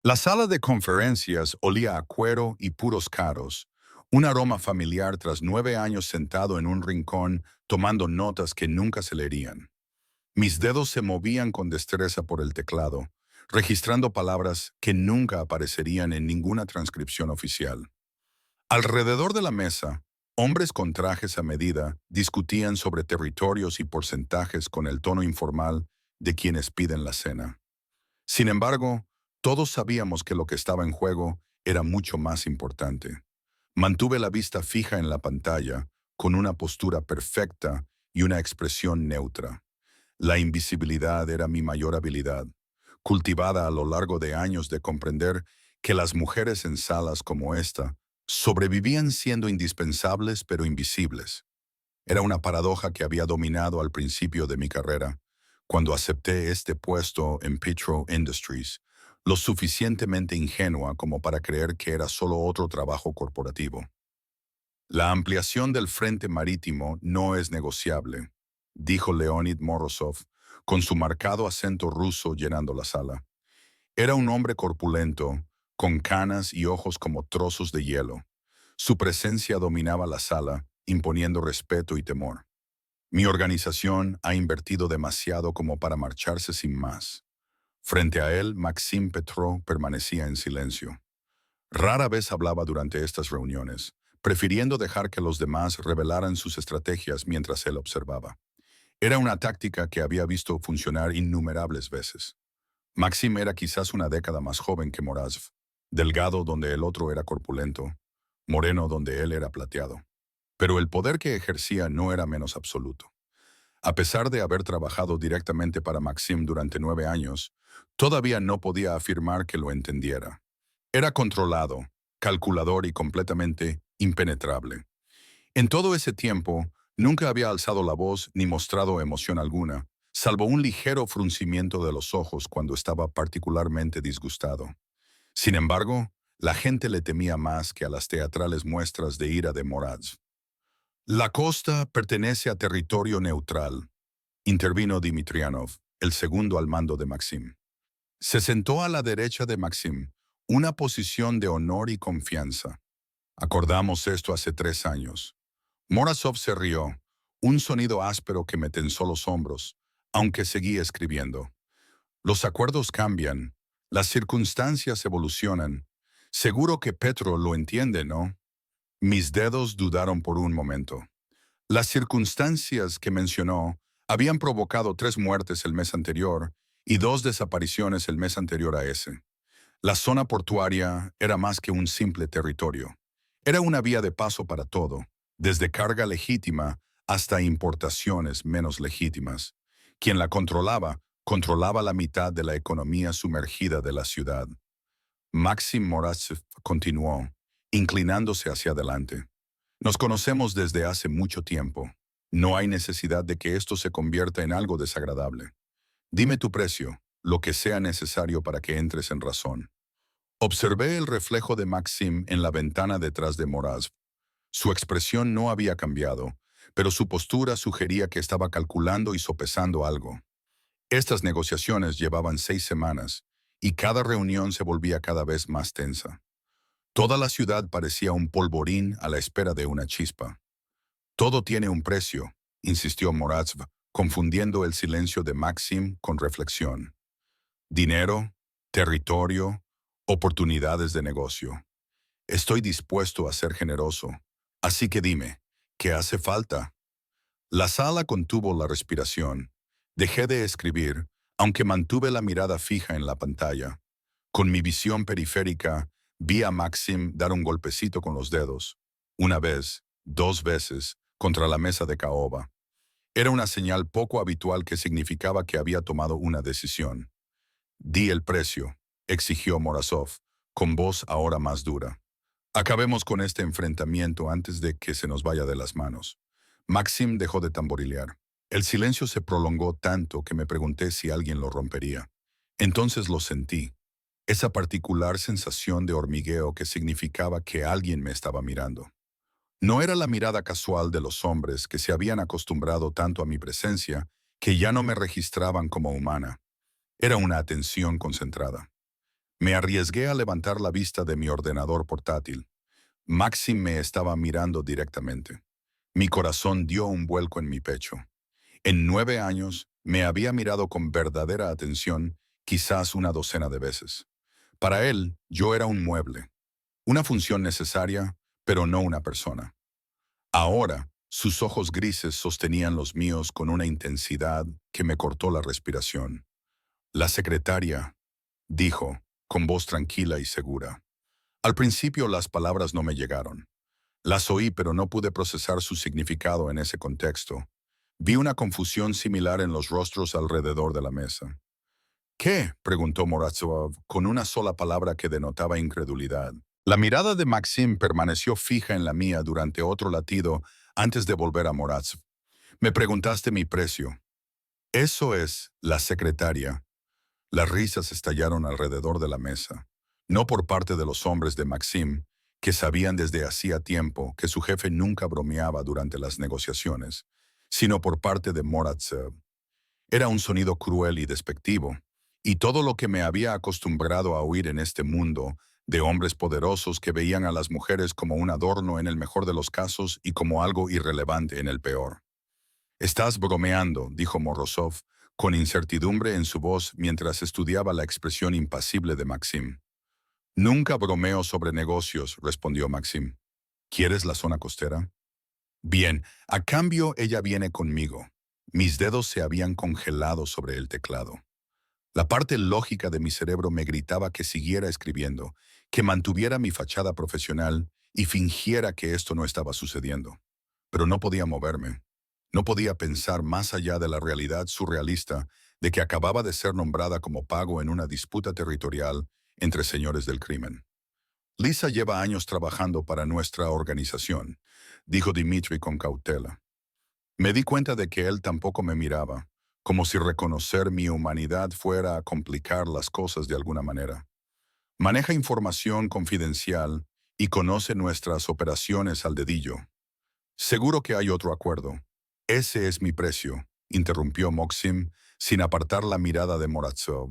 La sala de conferencias olía a cuero y puros caros, un aroma familiar tras 9 años sentado en un rincón tomando notas que nunca se leerían. Mis dedos se movían con destreza por el teclado, registrando palabras que nunca aparecerían en ninguna transcripción oficial. Alrededor de la mesa, hombres con trajes a medida discutían sobre territorios y porcentajes con el tono informal de quienes piden la cena. Sin embargo, todos sabíamos que lo que estaba en juego era mucho más importante. Mantuve la vista fija en la pantalla, con una postura perfecta y una expresión neutra. La invisibilidad era mi mayor habilidad, cultivada a lo largo de años de comprender que las mujeres en salas como esta sobrevivían siendo indispensables pero invisibles. Era una paradoja que había dominado al principio de mi carrera, cuando acepté este puesto en Petro Industries, lo suficientemente ingenua como para creer que era solo otro trabajo corporativo. La ampliación del frente marítimo no es negociable, dijo Leonid Morozov, con su marcado acento ruso llenando la sala. Era un hombre corpulento, con canas y ojos como trozos de hielo. Su presencia dominaba la sala, imponiendo respeto y temor. Mi organización ha invertido demasiado como para marcharse sin más. Frente a él, Maxime Petrov permanecía en silencio. Rara vez hablaba durante estas reuniones, prefiriendo dejar que los demás revelaran sus estrategias mientras él observaba. Era una táctica que había visto funcionar innumerables veces. Maxim era quizás una década más joven que Morazv, delgado donde el otro era corpulento, moreno donde él era plateado. Pero el poder que ejercía no era menos absoluto. A pesar de haber trabajado directamente para Maxim durante 9 años, todavía no podía afirmar que lo entendiera. Era controlado, calculador y completamente impenetrable. En todo ese tiempo, nunca había alzado la voz ni mostrado emoción alguna, salvo un ligero fruncimiento de los ojos cuando estaba particularmente disgustado. Sin embargo, la gente le temía más que a las teatrales muestras de ira de Moraz. La costa pertenece a territorio neutral, intervino Dimitrianov, el segundo al mando de Maxim. Se sentó a la derecha de Maxim, una posición de honor y confianza. Acordamos esto hace 3 años. Morozov se rió, un sonido áspero que me tensó los hombros, aunque seguía escribiendo. Los acuerdos cambian, las circunstancias evolucionan. Seguro que Petro lo entiende, ¿no? Mis dedos dudaron por un momento. Las circunstancias que mencionó habían provocado 3 muertes el mes anterior y 2 desapariciones el mes anterior a ese. La zona portuaria era más que un simple territorio. Era una vía de paso para todo, desde carga legítima hasta importaciones menos legítimas. Quien la controlaba, controlaba la mitad de la economía sumergida de la ciudad. Maxim Morazov continuó, inclinándose hacia adelante. Nos conocemos desde hace mucho tiempo. No hay necesidad de que esto se convierta en algo desagradable. Dime tu precio, lo que sea necesario para que entres en razón. Observé el reflejo de Maxim en la ventana detrás de Moraz. Su expresión no había cambiado, pero su postura sugería que estaba calculando y sopesando algo. Estas negociaciones llevaban 6 semanas, y cada reunión se volvía cada vez más tensa. Toda la ciudad parecía un polvorín a la espera de una chispa. Todo tiene un precio, insistió Morazv, confundiendo el silencio de Maxim con reflexión. Dinero, territorio, oportunidades de negocio. Estoy dispuesto a ser generoso, así que dime, ¿qué hace falta? La sala contuvo la respiración. Dejé de escribir, aunque mantuve la mirada fija en la pantalla. Con mi visión periférica, vi a Maxim dar un golpecito con los dedos. Una vez, 2 veces, contra la mesa de caoba. Era una señal poco habitual que significaba que había tomado una decisión. Di el precio, exigió Morozov, con voz ahora más dura. Acabemos con este enfrentamiento antes de que se nos vaya de las manos. Maxim dejó de tamborilear. El silencio se prolongó tanto que me pregunté si alguien lo rompería. Entonces lo sentí, esa particular sensación de hormigueo que significaba que alguien me estaba mirando. No era la mirada casual de los hombres que se habían acostumbrado tanto a mi presencia que ya no me registraban como humana. Era una atención concentrada. Me arriesgué a levantar la vista de mi ordenador portátil. Maxim me estaba mirando directamente. Mi corazón dio un vuelco en mi pecho. En 9 años me había mirado con verdadera atención, quizás una docena de veces. Para él, yo era un mueble, una función necesaria, pero no una persona. Ahora, sus ojos grises sostenían los míos con una intensidad que me cortó la respiración. La secretaria, dijo, con voz tranquila y segura. Al principio las palabras no me llegaron. Las oí, pero no pude procesar su significado en ese contexto. Vi una confusión similar en los rostros alrededor de la mesa. ¿Qué? Preguntó Morozov con una sola palabra que denotaba incredulidad. La mirada de Maxim permaneció fija en la mía durante otro latido antes de volver a Morozov. Me preguntaste mi precio. Eso es, la secretaria. Las risas estallaron alrededor de la mesa. No por parte de los hombres de Maxim, que sabían desde hacía tiempo que su jefe nunca bromeaba durante las negociaciones, sino por parte de Morozov. Era un sonido cruel y despectivo, y todo lo que me había acostumbrado a oír en este mundo, de hombres poderosos que veían a las mujeres como un adorno en el mejor de los casos y como algo irrelevante en el peor. «Estás bromeando», dijo Morozov, con incertidumbre en su voz mientras estudiaba la expresión impasible de Maxim. «Nunca bromeo sobre negocios», respondió Maxim. «¿Quieres la zona costera?» «Bien, a cambio ella viene conmigo». Mis dedos se habían congelado sobre el teclado. La parte lógica de mi cerebro me gritaba que siguiera escribiendo, que mantuviera mi fachada profesional y fingiera que esto no estaba sucediendo. Pero no podía moverme. No podía pensar más allá de la realidad surrealista de que acababa de ser nombrada como pago en una disputa territorial entre señores del crimen. «Lisa lleva años trabajando para nuestra organización», dijo Dmitri con cautela. Me di cuenta de que él tampoco me miraba, como si reconocer mi humanidad fuera a complicar las cosas de alguna manera. «Maneja información confidencial y conoce nuestras operaciones al dedillo. Seguro que hay otro acuerdo». «Ese es mi precio», interrumpió Maxim, sin apartar la mirada de Morozov.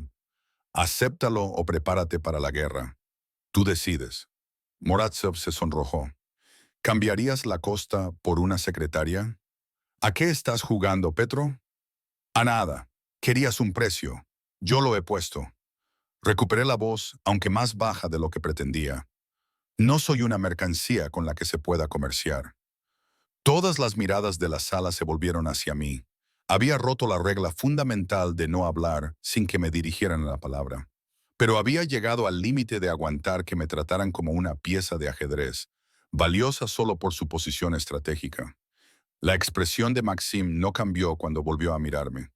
«Acéptalo o prepárate para la guerra. Tú decides». Morozov se sonrojó. «¿Cambiarías la costa por una secretaria?» «¿A qué estás jugando, Petro?» «A nada. Querías un precio. Yo lo he puesto». Recuperé la voz, aunque más baja de lo que pretendía. «No soy una mercancía con la que se pueda comerciar». Todas las miradas de la sala se volvieron hacia mí. Había roto la regla fundamental de no hablar sin que me dirigieran la palabra. Pero había llegado al límite de aguantar que me trataran como una pieza de ajedrez, valiosa solo por su posición estratégica. La expresión de Maxim no cambió cuando volvió a mirarme.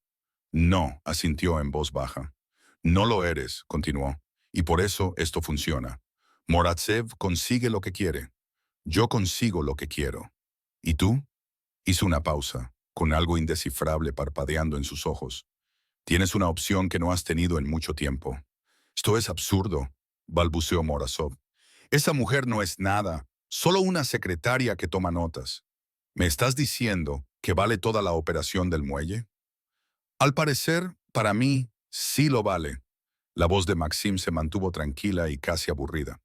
«No», asintió en voz baja. «No lo eres», continuó, «y por eso esto funciona. Morozov consigue lo que quiere. Yo consigo lo que quiero. ¿Y tú?» Hizo una pausa, con algo indescifrable parpadeando en sus ojos. «Tienes una opción que no has tenido en mucho tiempo». «Esto es absurdo», balbuceó Morozov. «Esa mujer no es nada, solo una secretaria que toma notas. ¿Me estás diciendo que vale toda la operación del muelle?» «Al parecer, para mí, sí lo vale». La voz de Maxim se mantuvo tranquila y casi aburrida.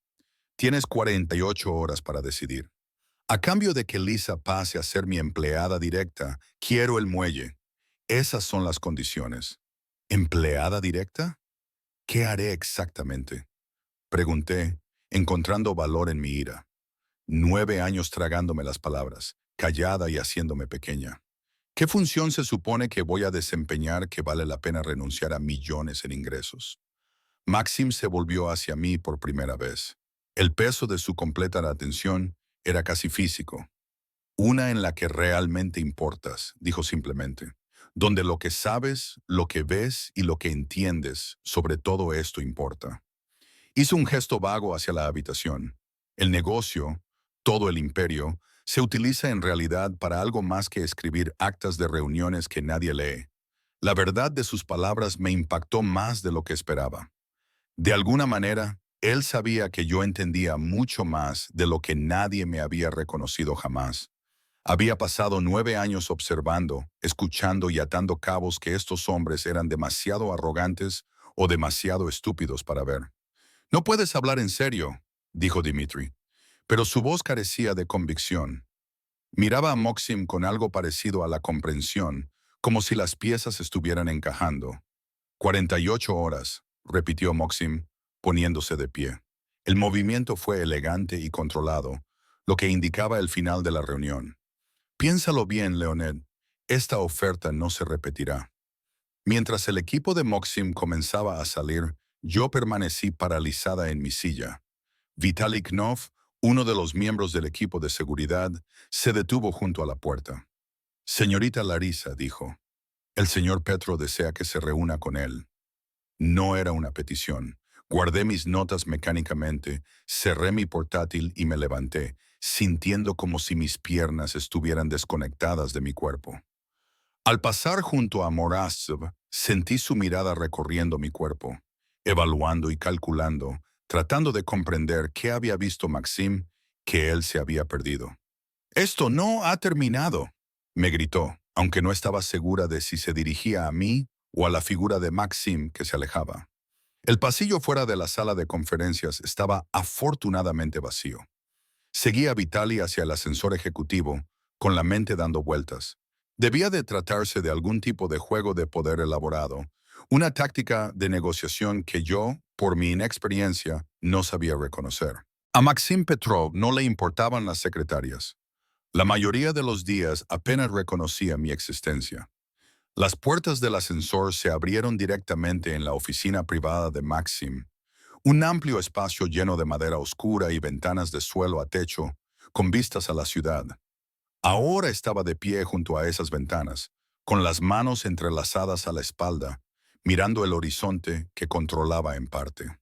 «Tienes 48 horas para decidir. A cambio de que Lisa pase a ser mi empleada directa, quiero el muelle. Esas son las condiciones». «¿Empleada directa? ¿Qué haré exactamente?», pregunté, encontrando valor en mi ira. 9 años tragándome las palabras, callada y haciéndome pequeña. ¿Qué función se supone que voy a desempeñar que vale la pena renunciar a millones en ingresos? Maxim se volvió hacia mí por primera vez. El peso de su completa atención era casi físico. «Una en la que realmente importas», dijo simplemente, «donde lo que sabes, lo que ves y lo que entiendes sobre todo esto importa». Hizo un gesto vago hacia la habitación. El negocio, todo el imperio, se utiliza en realidad para algo más que escribir actas de reuniones que nadie lee. La verdad de sus palabras me impactó más de lo que esperaba. De alguna manera, él sabía que yo entendía mucho más de lo que nadie me había reconocido jamás. Había pasado 9 años observando, escuchando y atando cabos que estos hombres eran demasiado arrogantes o demasiado estúpidos para ver. No puedes hablar en serio, dijo Dmitri, pero su voz carecía de convicción. Miraba a Maxim con algo parecido a la comprensión, como si las piezas estuvieran encajando. 48 horas, repitió Maxim, poniéndose de pie. El movimiento fue elegante y controlado, lo que indicaba el final de la reunión. Piénsalo bien, Leonid. Esta oferta no se repetirá. Mientras el equipo de Maxim comenzaba a salir, yo permanecí paralizada en mi silla. Vitaly Knov, uno de los miembros del equipo de seguridad, se detuvo junto a la puerta. Señorita Larisa, dijo, el señor Petro desea que se reúna con él. No era una petición. Guardé mis notas mecánicamente, cerré mi portátil y me levanté, sintiendo como si mis piernas estuvieran desconectadas de mi cuerpo. Al pasar junto a Morozov, sentí su mirada recorriendo mi cuerpo, evaluando y calculando, tratando de comprender qué había visto Maxim que él se había perdido. «Esto no ha terminado», me gritó, aunque no estaba segura de si se dirigía a mí o a la figura de Maxim que se alejaba. El pasillo fuera de la sala de conferencias estaba afortunadamente vacío. Seguí a Vitaly hacia el ascensor ejecutivo, con la mente dando vueltas. Debía de tratarse de algún tipo de juego de poder elaborado, una táctica de negociación que yo, por mi inexperiencia, no sabía reconocer. A Maxim Petrov no le importaban las secretarias. La mayoría de los días apenas reconocía mi existencia. Las puertas del ascensor se abrieron directamente en la oficina privada de Maxim, un amplio espacio lleno de madera oscura y ventanas de suelo a techo, con vistas a la ciudad. Ahora estaba de pie junto a esas ventanas, con las manos entrelazadas a la espalda, mirando el horizonte que controlaba en parte.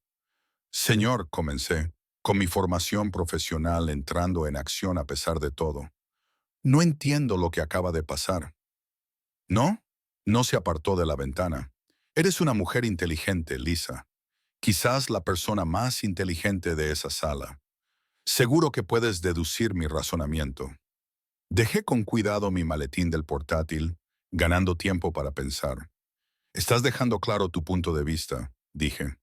Señor, comencé, con mi formación profesional entrando en acción a pesar de todo. No entiendo lo que acaba de pasar. ¿No? No se apartó de la ventana. Eres una mujer inteligente, Lisa. Quizás la persona más inteligente de esa sala. Seguro que puedes deducir mi razonamiento. Dejé con cuidado mi maletín del portátil, ganando tiempo para pensar. Estás dejando claro tu punto de vista, dije.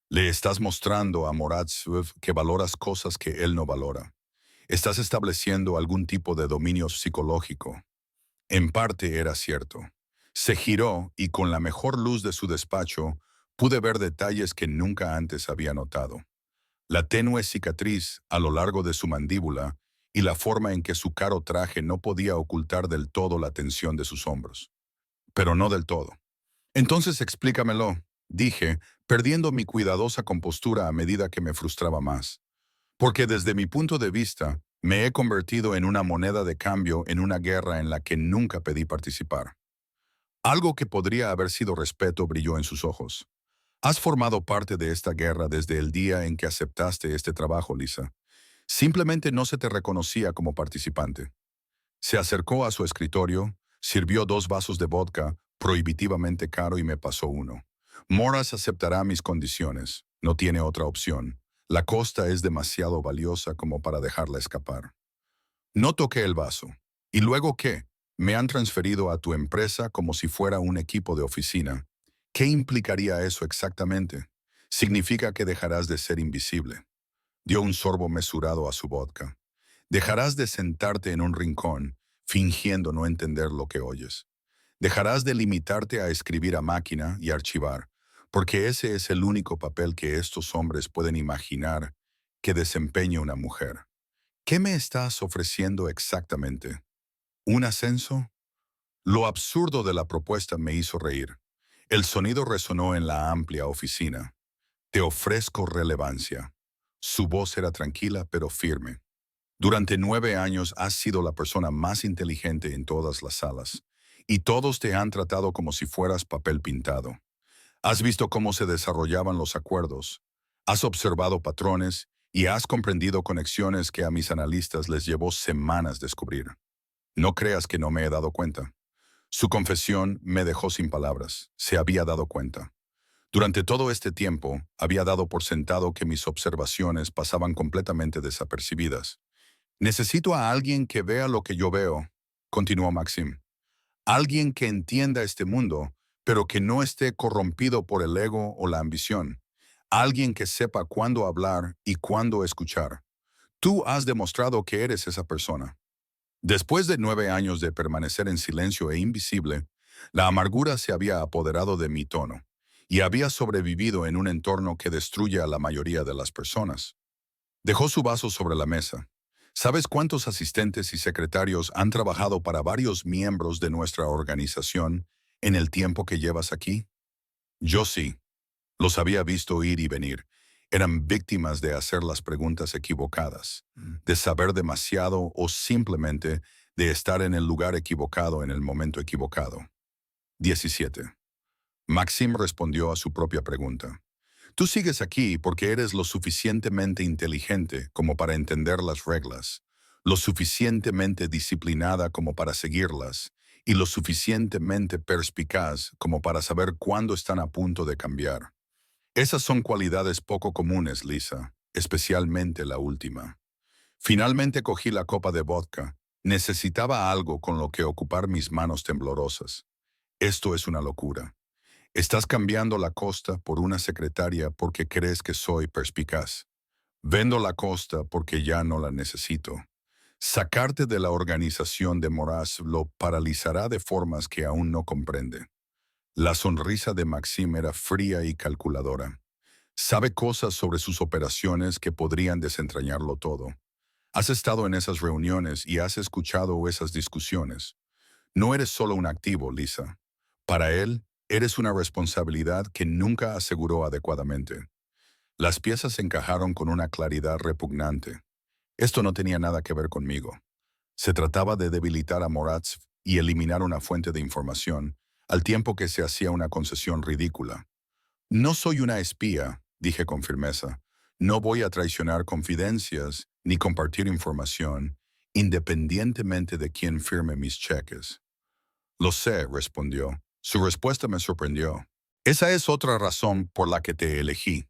Le estás mostrando a Morozov que valoras cosas que él no valora. Estás estableciendo algún tipo de dominio psicológico. En parte era cierto. Se giró y con la mejor luz de su despacho pude ver detalles que nunca antes había notado. La tenue cicatriz a lo largo de su mandíbula y la forma en que su caro traje no podía ocultar del todo la tensión de sus hombros. Pero no del todo. Entonces explícamelo, dije, perdiendo mi cuidadosa compostura a medida que me frustraba más. Porque desde mi punto de vista, me he convertido en una moneda de cambio en una guerra en la que nunca pedí participar. Algo que podría haber sido respeto brilló en sus ojos. Has formado parte de esta guerra desde el día en que aceptaste este trabajo, Lisa. Simplemente no se te reconocía como participante. Se acercó a su escritorio, sirvió 2 vasos de vodka, prohibitivamente caro, y me pasó uno. Moras aceptará mis condiciones. No tiene otra opción. La costa es demasiado valiosa como para dejarla escapar. No toqué el vaso. ¿Y luego qué? Me han transferido a tu empresa como si fuera un equipo de oficina. ¿Qué implicaría eso exactamente? Significa que dejarás de ser invisible. Dio un sorbo mesurado a su vodka. Dejarás de sentarte en un rincón, fingiendo no entender lo que oyes. Dejarás de limitarte a escribir a máquina y archivar, porque ese es el único papel que estos hombres pueden imaginar que desempeñe una mujer. ¿Qué me estás ofreciendo exactamente? ¿Un ascenso? Lo absurdo de la propuesta me hizo reír. El sonido resonó en la amplia oficina. Te ofrezco relevancia. Su voz era tranquila pero firme. Durante 9 años has sido la persona más inteligente en todas las salas, y todos te han tratado como si fueras papel pintado. Has visto cómo se desarrollaban los acuerdos, has observado patrones y has comprendido conexiones que a mis analistas les llevó semanas descubrir. No creas que no me he dado cuenta. Su confesión me dejó sin palabras. Se había dado cuenta. Durante todo este tiempo, había dado por sentado que mis observaciones pasaban completamente desapercibidas. Necesito a alguien que vea lo que yo veo, continuó Maxim. Alguien que entienda este mundo, pero que no esté corrompido por el ego o la ambición. Alguien que sepa cuándo hablar y cuándo escuchar. Tú has demostrado que eres esa persona. Después de 9 años de permanecer en silencio e invisible, la amargura se había apoderado de mi tono y había sobrevivido en un entorno que destruye a la mayoría de las personas. Dejó su vaso sobre la mesa. ¿Sabes cuántos asistentes y secretarios han trabajado para varios miembros de nuestra organización en el tiempo que llevas aquí? Yo sí. Los había visto ir y venir. Eran víctimas de hacer las preguntas equivocadas, de saber demasiado o simplemente de estar en el lugar equivocado en el momento equivocado. 17. Maxim respondió a su propia pregunta. Tú sigues aquí porque eres lo suficientemente inteligente como para entender las reglas, lo suficientemente disciplinada como para seguirlas, y lo suficientemente perspicaz como para saber cuándo están a punto de cambiar. Esas son cualidades poco comunes, Lisa, especialmente la última. Finalmente cogí la copa de vodka. Necesitaba algo con lo que ocupar mis manos temblorosas. Esto es una locura. Estás cambiando la Costa por una secretaria porque crees que soy perspicaz. Vendo la Costa porque ya no la necesito. Sacarte de la organización de Moraz lo paralizará de formas que aún no comprende. La sonrisa de Maxim era fría y calculadora. Sabe cosas sobre sus operaciones que podrían desentrañarlo todo. Has estado en esas reuniones y has escuchado esas discusiones. No eres solo un activo, Lisa. Para él, eres una responsabilidad que nunca aseguró adecuadamente. Las piezas encajaron con una claridad repugnante. Esto no tenía nada que ver conmigo. Se trataba de debilitar a Moraz y eliminar una fuente de información, al tiempo que se hacía una concesión ridícula. No soy una espía, dije con firmeza. No voy a traicionar confidencias ni compartir información, independientemente de quién firme mis cheques. Lo sé, respondió. Su respuesta me sorprendió. Esa es otra razón por la que te elegí.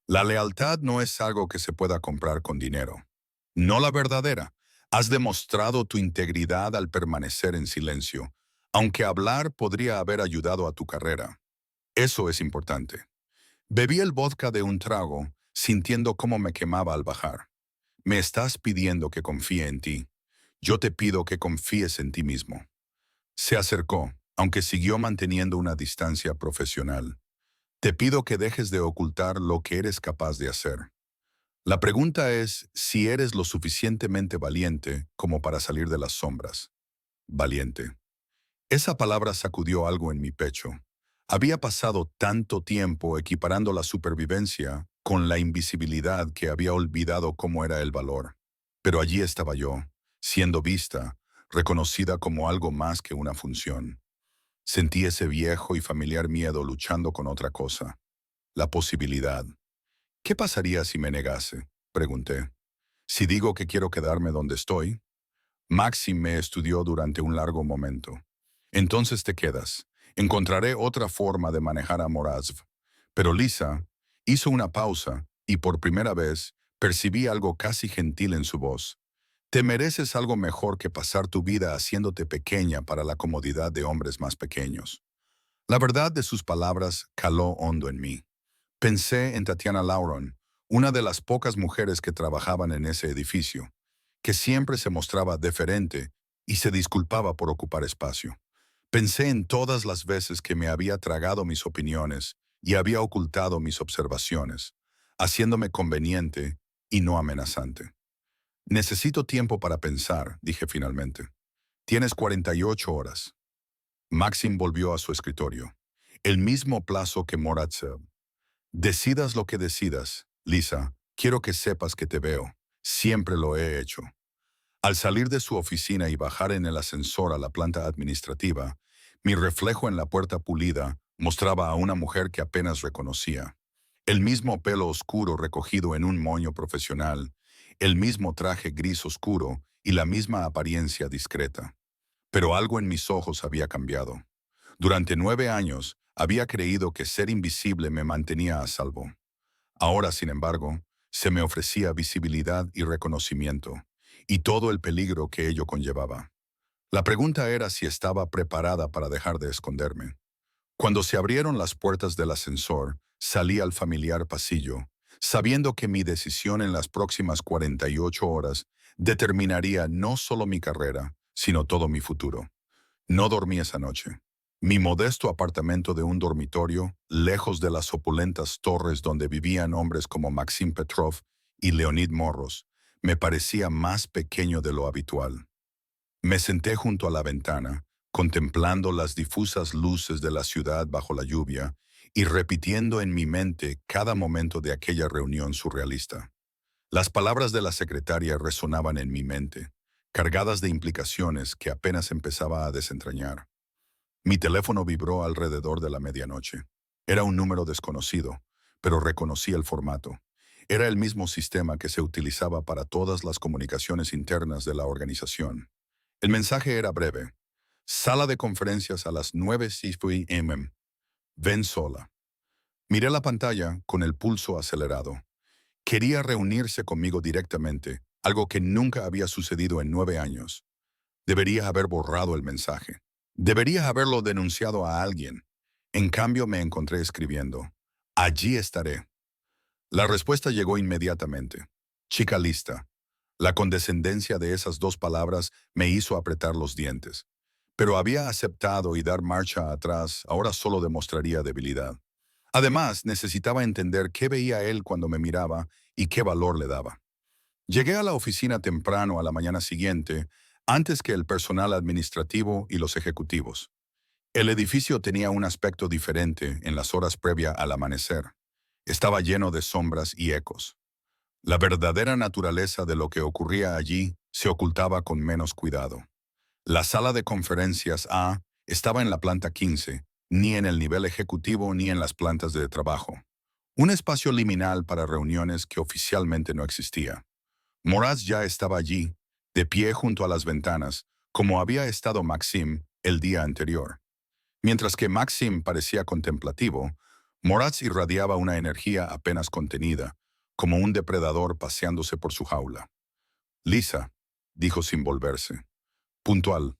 La lealtad no es algo que se pueda comprar con dinero. No la verdadera. Has demostrado tu integridad al permanecer en silencio, aunque hablar podría haber ayudado a tu carrera. Eso es importante. Bebí el vodka de un trago, sintiendo cómo me quemaba al bajar. Me estás pidiendo que confíe en ti. Yo te pido que confíes en ti mismo. Se acercó, aunque siguió manteniendo una distancia profesional. Te pido que dejes de ocultar lo que eres capaz de hacer. La pregunta es si eres lo suficientemente valiente como para salir de las sombras. Valiente. Esa palabra sacudió algo en mi pecho. Había pasado tanto tiempo equiparando la supervivencia con la invisibilidad que había olvidado cómo era el valor. Pero allí estaba yo, siendo vista, reconocida como algo más que una función. Sentí ese viejo y familiar miedo luchando con otra cosa, la posibilidad. ¿Qué pasaría si me negase?, pregunté. Si digo que quiero quedarme donde estoy. Maxim me estudió durante un largo momento. Entonces te quedas. Encontraré otra forma de manejar a Morazv. Pero Lisa hizo una pausa y por primera vez percibí algo casi gentil en su voz. Te mereces algo mejor que pasar tu vida haciéndote pequeña para la comodidad de hombres más pequeños. La verdad de sus palabras caló hondo en mí. Pensé en Tatiana Lauron, una de las pocas mujeres que trabajaban en ese edificio, que siempre se mostraba deferente y se disculpaba por ocupar espacio. Pensé en todas las veces que me había tragado mis opiniones y había ocultado mis observaciones, haciéndome conveniente y no amenazante. Necesito tiempo para pensar, dije finalmente. Tienes 48 horas. Maxim volvió a su escritorio. El mismo plazo que Moratsev. Decidas lo que decidas, Lisa, quiero que sepas que te veo. Siempre lo he hecho. Al salir de su oficina y bajar en el ascensor a la planta administrativa, mi reflejo en la puerta pulida mostraba a una mujer que apenas reconocía. El mismo pelo oscuro recogido en un moño profesional, el mismo traje gris oscuro y la misma apariencia discreta. Pero algo en mis ojos había cambiado. Durante 9 años había creído que ser invisible me mantenía a salvo. Ahora, sin embargo, se me ofrecía visibilidad y reconocimiento, y todo el peligro que ello conllevaba. La pregunta era si estaba preparada para dejar de esconderme. Cuando se abrieron las puertas del ascensor, Salí al familiar pasillo, sabiendo que mi decisión en las próximas 48 horas determinaría no solo mi carrera, sino todo mi futuro. No dormí esa noche. Mi modesto apartamento de un dormitorio, lejos de las opulentas torres donde vivían hombres como Maxim Petrov y Leonid Morros, me parecía más pequeño de lo habitual. Me senté junto a la ventana, contemplando las difusas luces de la ciudad bajo la lluvia y repitiendo en mi mente cada momento de aquella reunión surrealista. Las palabras de la secretaria resonaban en mi mente, cargadas de implicaciones que apenas empezaba a desentrañar. Mi teléfono vibró alrededor de la medianoche. Era un número desconocido, pero reconocí el formato. Era el mismo sistema que se utilizaba para todas las comunicaciones internas de la organización. El mensaje era breve. Sala de conferencias a las 9:05 am. Ven sola. Miré la pantalla con el pulso acelerado. Quería reunirse conmigo directamente, algo que nunca había sucedido en 9 años. Debería haber borrado el mensaje. Debería haberlo denunciado a alguien. En cambio me encontré escribiendo. Allí estaré. La respuesta llegó inmediatamente. Chica lista. La condescendencia de esas dos palabras me hizo apretar los dientes. Pero había aceptado y dar marcha atrás ahora solo demostraría debilidad. Además, necesitaba entender qué veía él cuando me miraba y qué valor le daba. Llegué a la oficina temprano a la mañana siguiente, antes que el personal administrativo y los ejecutivos. El edificio tenía un aspecto diferente en las horas previas al amanecer. Estaba lleno de sombras y ecos. La verdadera naturaleza de lo que ocurría allí se ocultaba con menos cuidado. La sala de conferencias A estaba en la planta 15, ni en el nivel ejecutivo ni en las plantas de trabajo. Un espacio liminal para reuniones que oficialmente no existía. Moraz ya estaba allí, de pie junto a las ventanas, como había estado Maxim el día anterior. Mientras que Maxim parecía contemplativo, Moraz irradiaba una energía apenas contenida, como un depredador paseándose por su jaula. Lisa, dijo sin volverse. Puntual.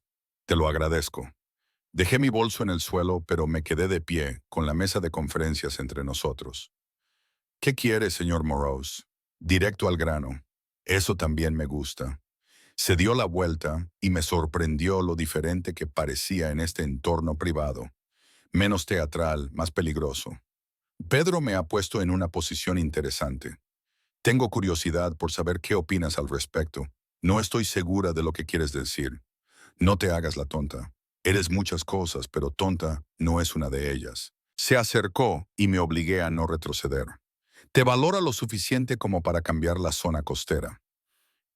Te lo agradezco. Dejé mi bolso en el suelo, pero me quedé de pie, con la mesa de conferencias entre nosotros. ¿Qué quiere, señor Morose? Directo al grano. Eso también me gusta. Se dio la vuelta y me sorprendió lo diferente que parecía en este entorno privado. Menos teatral, más peligroso. Pedro me ha puesto en una posición interesante. Tengo curiosidad por saber qué opinas al respecto. No estoy segura de lo que quieres decir. No te hagas la tonta. Eres muchas cosas, pero tonta no es una de ellas. Se acercó y me obligué a no retroceder. Te valora lo suficiente como para cambiar la zona costera.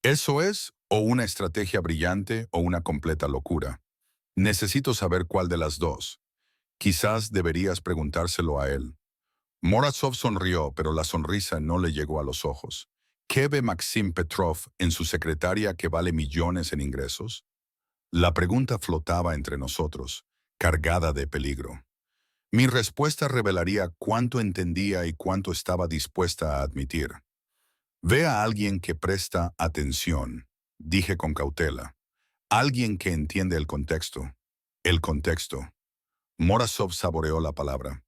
¿Eso es o una estrategia brillante o una completa locura? Necesito saber cuál de las dos. Quizás deberías preguntárselo a él. Morozov sonrió, pero la sonrisa no le llegó a los ojos. ¿Qué ve Maxim Petrov en su secretaria que vale millones en ingresos? La pregunta flotaba entre nosotros, cargada de peligro. Mi respuesta revelaría cuánto entendía y cuánto estaba dispuesta a admitir. Ve a alguien que presta atención, dije con cautela. Alguien que entiende el contexto. El contexto. Morozov saboreó la palabra.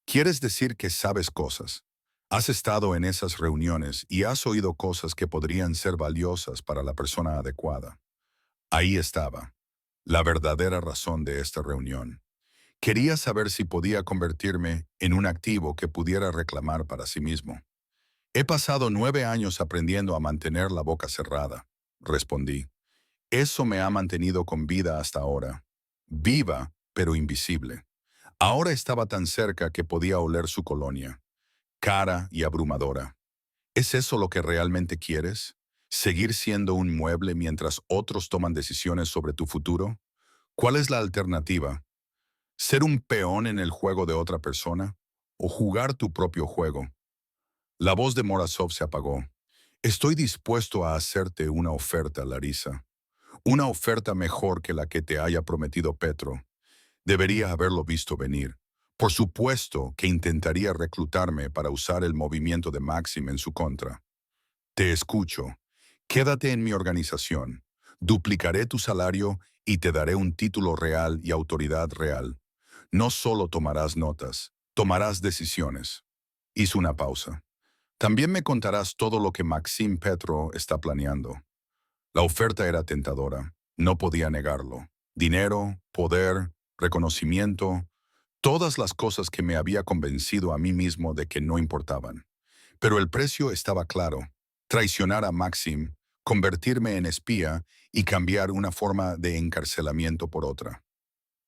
¿Quieres decir que sabes cosas? Has estado en esas reuniones y has oído cosas que podrían ser valiosas para la persona adecuada. Ahí estaba, la verdadera razón de esta reunión. Quería saber si podía convertirme en un activo que pudiera reclamar para sí mismo. He pasado 9 años aprendiendo a mantener la boca cerrada, respondí. Eso me ha mantenido con vida hasta ahora. Viva, pero invisible. Ahora estaba tan cerca que podía oler su colonia, cara y abrumadora. ¿Es eso lo que realmente quieres? ¿Seguir siendo un mueble mientras otros toman decisiones sobre tu futuro? ¿Cuál es la alternativa? ¿Ser un peón en el juego de otra persona? ¿O jugar tu propio juego? La voz de Morozov se apagó. Estoy dispuesto a hacerte una oferta, Larisa. Una oferta mejor que la que te haya prometido Petro. Debería haberlo visto venir. Por supuesto que intentaría reclutarme para usar el movimiento de Maxim en su contra. Te escucho. Quédate en mi organización. Duplicaré tu salario y te daré un título real y autoridad real. No solo tomarás notas, tomarás decisiones. Hizo una pausa. También me contarás todo lo que Maxim Petro está planeando. La oferta era tentadora. No podía negarlo. Dinero, poder, reconocimiento, todas las cosas que me había convencido a mí mismo de que no importaban. Pero el precio estaba claro. Traicionar a Maxim, convertirme en espía y cambiar una forma de encarcelamiento por otra.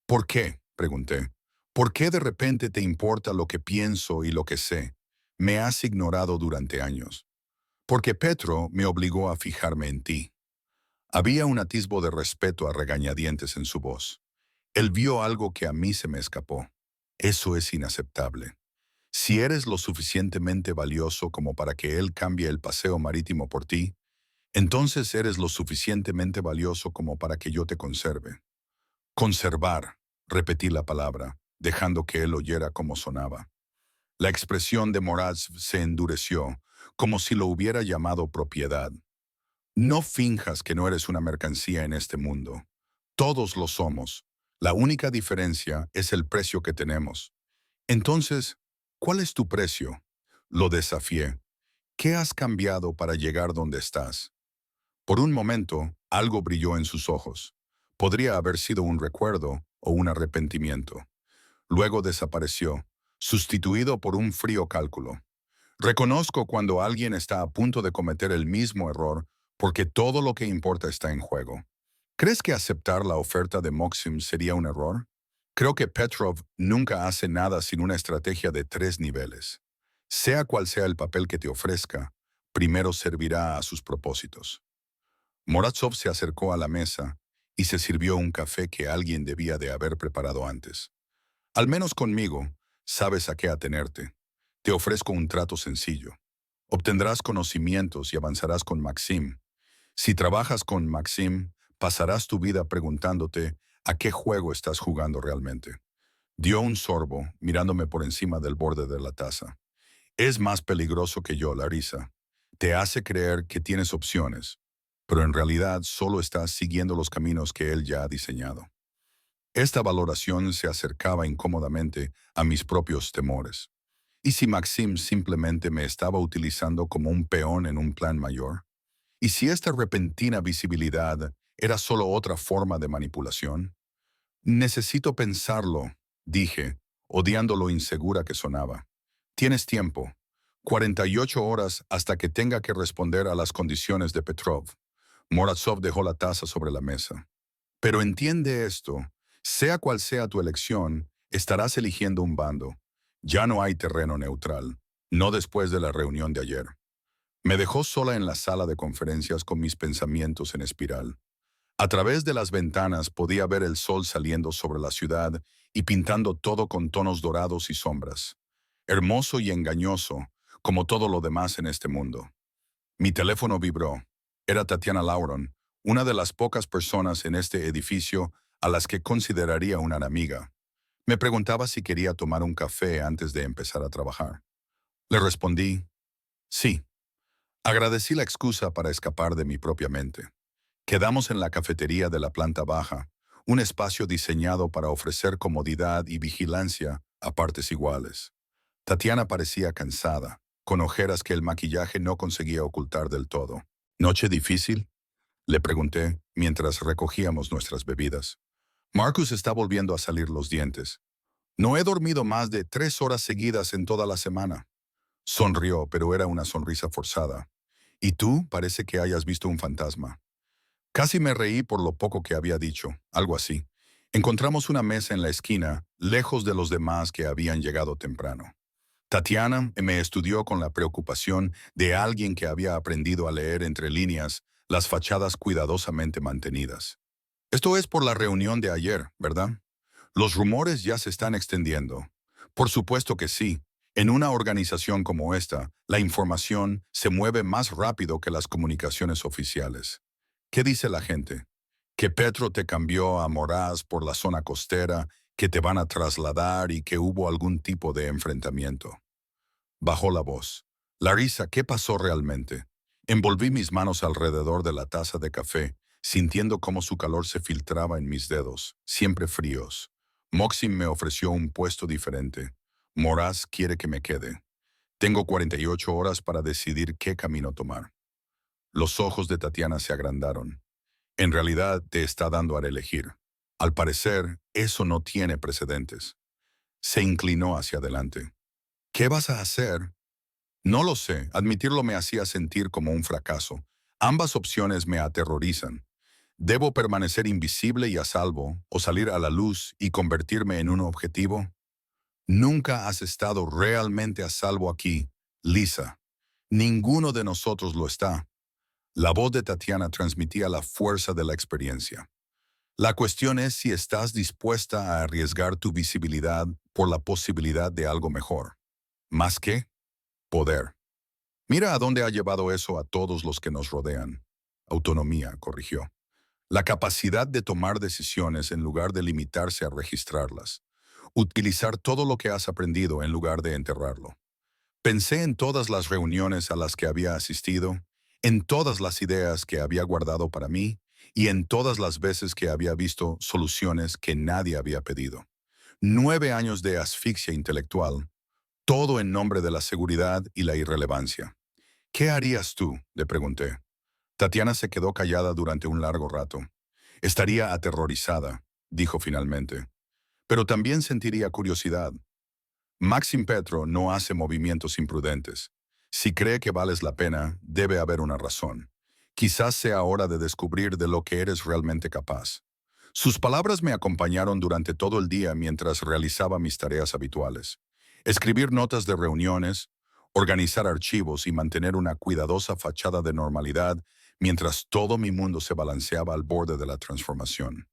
¿Por qué?, pregunté. ¿Por qué de repente te importa lo que pienso y lo que sé? Me has ignorado durante años. Porque Petro me obligó a fijarme en ti. Había un atisbo de respeto a regañadientes en su voz. Él vio algo que a mí se me escapó. Eso es inaceptable. Si eres lo suficientemente valioso como para que él cambie el paseo marítimo por ti, entonces eres lo suficientemente valioso como para que yo te conserve. Conservar, repetí la palabra, dejando que él oyera cómo sonaba. La expresión de Moraz se endureció, como si lo hubiera llamado propiedad. No finjas que no eres una mercancía en este mundo. Todos lo somos. La única diferencia es el precio que tenemos. Entonces, ¿cuál es tu precio? Lo desafié. ¿Qué has cambiado para llegar donde estás? Por un momento, algo brilló en sus ojos. Podría haber sido un recuerdo o un arrepentimiento. Luego desapareció, sustituido por un frío cálculo. Reconozco cuando alguien está a punto de cometer el mismo error porque todo lo que importa está en juego. ¿Crees que aceptar la oferta de Maxim sería un error? Creo que Petrov nunca hace nada sin una estrategia de 3 niveles. Sea cual sea el papel que te ofrezca, primero servirá a sus propósitos. Morazov se acercó a la mesa y se sirvió un café que alguien debía de haber preparado antes. Al menos conmigo, sabes a qué atenerte. Te ofrezco un trato sencillo. Obtendrás conocimientos y avanzarás con Maxim. Si trabajas con Maxim, pasarás tu vida preguntándote a qué juego estás jugando realmente. Dio un sorbo, mirándome por encima del borde de la taza. Es más peligroso que yo, Larissa. Te hace creer que tienes opciones, pero en realidad solo estás siguiendo los caminos que él ya ha diseñado. Esta valoración se acercaba incómodamente a mis propios temores. ¿Y si Maxim simplemente me estaba utilizando como un peón en un plan mayor? ¿Y si esta repentina visibilidad era solo otra forma de manipulación? Necesito pensarlo, dije, odiando lo insegura que sonaba. Tienes tiempo. 48 horas hasta que tenga que responder a las condiciones de Petrov. Morozov dejó la taza sobre la mesa. Pero entiende esto. Sea cual sea tu elección, estarás eligiendo un bando. Ya no hay terreno neutral. No después de la reunión de ayer. Me dejó sola en la sala de conferencias con mis pensamientos en espiral. A través de las ventanas podía ver el sol saliendo sobre la ciudad y pintando todo con tonos dorados y sombras. Hermoso y engañoso, como todo lo demás en este mundo. Mi teléfono vibró. Era Tatiana Lauron, una de las pocas personas en este edificio a las que consideraría una amiga. Me preguntaba si quería tomar un café antes de empezar a trabajar. Le respondí, sí. Agradecí la excusa para escapar de mi propia mente. Quedamos en la cafetería de la planta baja, un espacio diseñado para ofrecer comodidad y vigilancia a partes iguales. Tatiana parecía cansada, con ojeras que el maquillaje no conseguía ocultar del todo. ¿Noche difícil?, le pregunté mientras recogíamos nuestras bebidas. Marcus está volviendo a salir los dientes. No he dormido más de 3 horas seguidas en toda la semana. Sonrió, pero era una sonrisa forzada. Y tú parece que hayas visto un fantasma. Casi me reí por lo poco que había dicho, algo así. Encontramos una mesa en la esquina, lejos de los demás que habían llegado temprano. Tatiana me estudió con la preocupación de alguien que había aprendido a leer entre líneas las fachadas cuidadosamente mantenidas. Esto es por la reunión de ayer, ¿verdad? Los rumores ya se están extendiendo. Por supuesto que sí. En una organización como esta, la información se mueve más rápido que las comunicaciones oficiales. ¿Qué dice la gente? Que Petro te cambió a Moraz por la zona costera, que te van a trasladar y que hubo algún tipo de enfrentamiento. Bajó la voz. Larissa, ¿qué pasó realmente? Envolví mis manos alrededor de la taza de café, sintiendo cómo su calor se filtraba en mis dedos, siempre fríos. Maxim me ofreció un puesto diferente. Moraz quiere que me quede. Tengo 48 horas para decidir qué camino tomar. Los ojos de Tatiana se agrandaron. En realidad te está dando a elegir. Al parecer, eso no tiene precedentes. Se inclinó hacia adelante. ¿Qué vas a hacer? No lo sé. Admitirlo me hacía sentir como un fracaso. Ambas opciones me aterrorizan. ¿Debo permanecer invisible y a salvo, o salir a la luz y convertirme en un objetivo? Nunca has estado realmente a salvo aquí, Lisa. Ninguno de nosotros lo está. La voz de Tatiana transmitía la fuerza de la experiencia. La cuestión es si estás dispuesta a arriesgar tu visibilidad por la posibilidad de algo mejor. ¿Más que? Poder. Mira a dónde ha llevado eso a todos los que nos rodean. Autonomía, corrigió. La capacidad de tomar decisiones en lugar de limitarse a registrarlas. Utilizar todo lo que has aprendido en lugar de enterrarlo. Pensé en todas las reuniones a las que había asistido, en todas las ideas que había guardado para mí y en todas las veces que había visto soluciones que nadie había pedido. 9 años de asfixia intelectual, todo en nombre de la seguridad y la irrelevancia. ¿Qué harías tú?, le pregunté. Tatiana se quedó callada durante un largo rato. Estaría aterrorizada, dijo finalmente, pero también sentiría curiosidad. Maxim Petro no hace movimientos imprudentes. Si cree que vales la pena, debe haber una razón. Quizás sea hora de descubrir de lo que eres realmente capaz. Sus palabras me acompañaron durante todo el día mientras realizaba mis tareas habituales. Escribir notas de reuniones, organizar archivos y mantener una cuidadosa fachada de normalidad mientras todo mi mundo se balanceaba al borde de la transformación.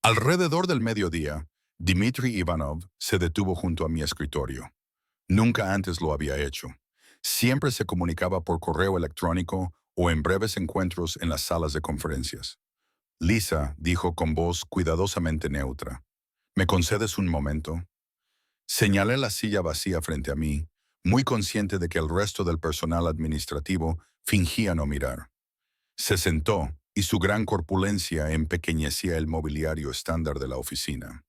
Alrededor del mediodía, Dmitry Ivanov se detuvo junto a mi escritorio. Nunca antes lo había hecho. Siempre se comunicaba por correo electrónico o en breves encuentros en las salas de conferencias. Lisa, dijo con voz cuidadosamente neutra, ¿me concedes un momento? Señalé la silla vacía frente a mí, muy consciente de que el resto del personal administrativo fingía no mirar. Se sentó, y su gran corpulencia empequeñecía el mobiliario estándar de la oficina.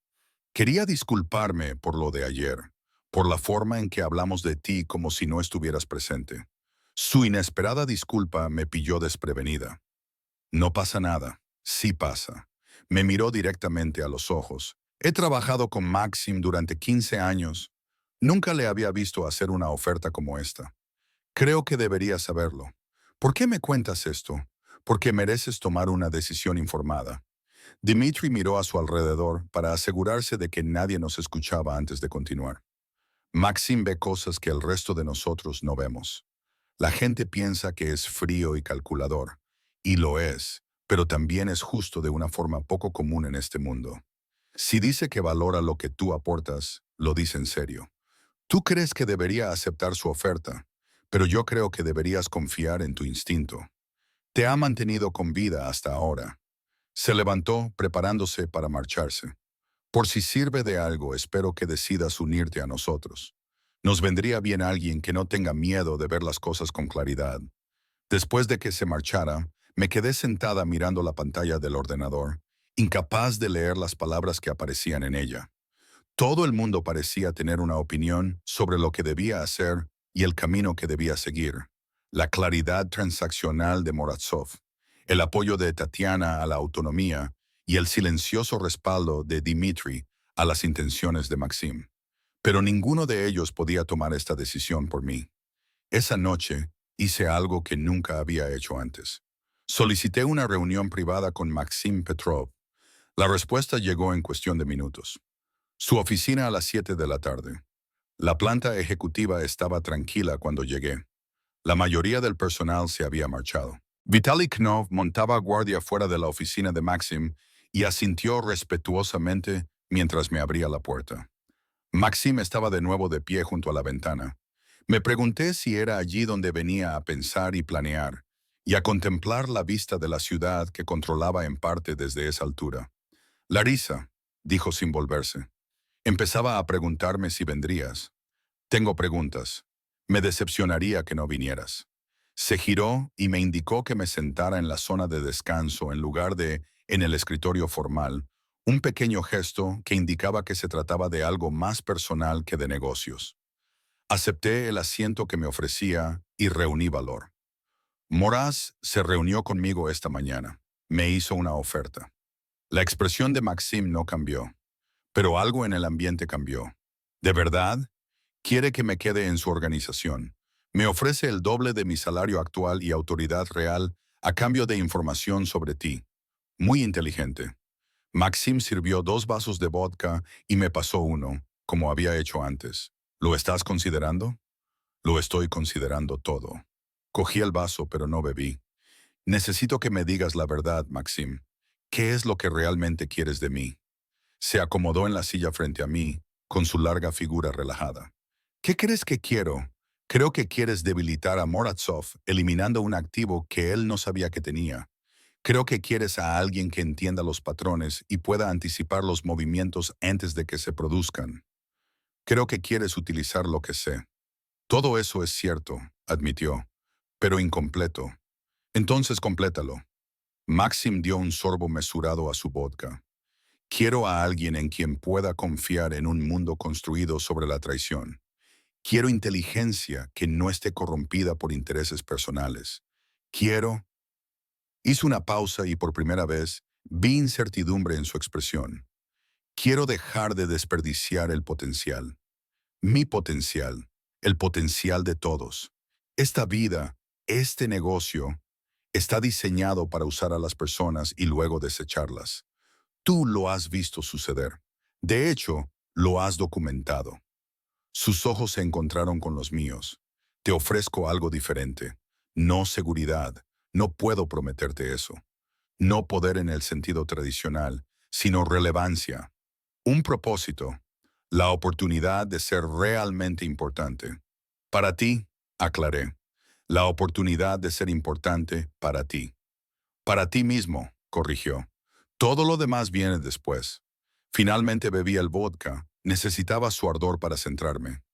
Quería disculparme por lo de ayer, por la forma en que hablamos de ti como si no estuvieras presente. Su inesperada disculpa me pilló desprevenida. No pasa nada, sí pasa. Me miró directamente a los ojos. He trabajado con Maxim durante 15 años. Nunca le había visto hacer una oferta como esta. Creo que deberías saberlo. ¿Por qué me cuentas esto? Porque mereces tomar una decisión informada. Dmitry miró a su alrededor para asegurarse de que nadie nos escuchaba antes de continuar. Maxim ve cosas que el resto de nosotros no vemos. La gente piensa que es frío y calculador, y lo es, pero también es justo de una forma poco común en este mundo. Si dice que valora lo que tú aportas, lo dice en serio. Tú crees que debería aceptar su oferta, pero yo creo que deberías confiar en tu instinto. Te ha mantenido con vida hasta ahora. Se levantó, preparándose para marcharse. Por si sirve de algo, espero que decidas unirte a nosotros. Nos vendría bien alguien que no tenga miedo de ver las cosas con claridad. Después de que se marchara, me quedé sentada mirando la pantalla del ordenador, incapaz de leer las palabras que aparecían en ella. Todo el mundo parecía tener una opinión sobre lo que debía hacer y el camino que debía seguir. La claridad transaccional de Morozov, el apoyo de Tatiana a la autonomía y el silencioso respaldo de Dmitry a las intenciones de Maxim. Pero ninguno de ellos podía tomar esta decisión por mí. Esa noche hice algo que nunca había hecho antes. Solicité una reunión privada con Maxim Petrov. La respuesta llegó en cuestión de minutos. Su oficina a las 7 de la tarde. La planta ejecutiva estaba tranquila cuando llegué. La mayoría del personal se había marchado. Vitaly Knov montaba guardia fuera de la oficina de Maxim y asintió respetuosamente mientras me abría la puerta. Maxim estaba de nuevo de pie junto a la ventana. Me pregunté si era allí donde venía a pensar y planear, y a contemplar la vista de la ciudad que controlaba en parte desde esa altura. Larisa, dijo sin volverse. Empezaba a preguntarme si vendrías. Tengo preguntas. Me decepcionaría que no vinieras. Se giró y me indicó que me sentara en la zona de descanso en lugar de en el escritorio formal, un pequeño gesto que indicaba que se trataba de algo más personal que de negocios. Acepté el asiento que me ofrecía y reuní valor. Moraz se reunió conmigo esta mañana. Me hizo una oferta. La expresión de Maxim no cambió, pero algo en el ambiente cambió. ¿De verdad? Quiere que me quede en su organización. Me ofrece el doble de mi salario actual y autoridad real a cambio de información sobre ti. Muy inteligente. Maxim sirvió 2 vasos de vodka y me pasó uno, como había hecho antes. ¿Lo estás considerando? Lo estoy considerando todo. Cogí el vaso, pero no bebí. Necesito que me digas la verdad, Maxim. ¿Qué es lo que realmente quieres de mí? Se acomodó en la silla frente a mí, con su larga figura relajada. ¿Qué crees que quiero? Creo que quieres debilitar a Morozov, eliminando un activo que él no sabía que tenía. Creo que quieres a alguien que entienda los patrones y pueda anticipar los movimientos antes de que se produzcan. Creo que quieres utilizar lo que sé. Todo eso es cierto, admitió, pero incompleto. Entonces complétalo. Maxim dio un sorbo mesurado a su vodka. Quiero a alguien en quien pueda confiar en un mundo construido sobre la traición. Quiero inteligencia que no esté corrompida por intereses personales. Quiero... Hizo una pausa y por primera vez vi incertidumbre en su expresión. Quiero dejar de desperdiciar el potencial. Mi potencial, el potencial de todos. Esta vida, este negocio, está diseñado para usar a las personas y luego desecharlas. Tú lo has visto suceder. De hecho, lo has documentado. Sus ojos se encontraron con los míos. Te ofrezco algo diferente. No seguridad. No puedo prometerte eso. No poder en el sentido tradicional, sino relevancia. Un propósito. La oportunidad de ser realmente importante. Para ti, aclaré. La oportunidad de ser importante para ti. Para ti mismo, corrigió. Todo lo demás viene después. Finalmente bebí el vodka. Necesitaba su ardor para centrarme.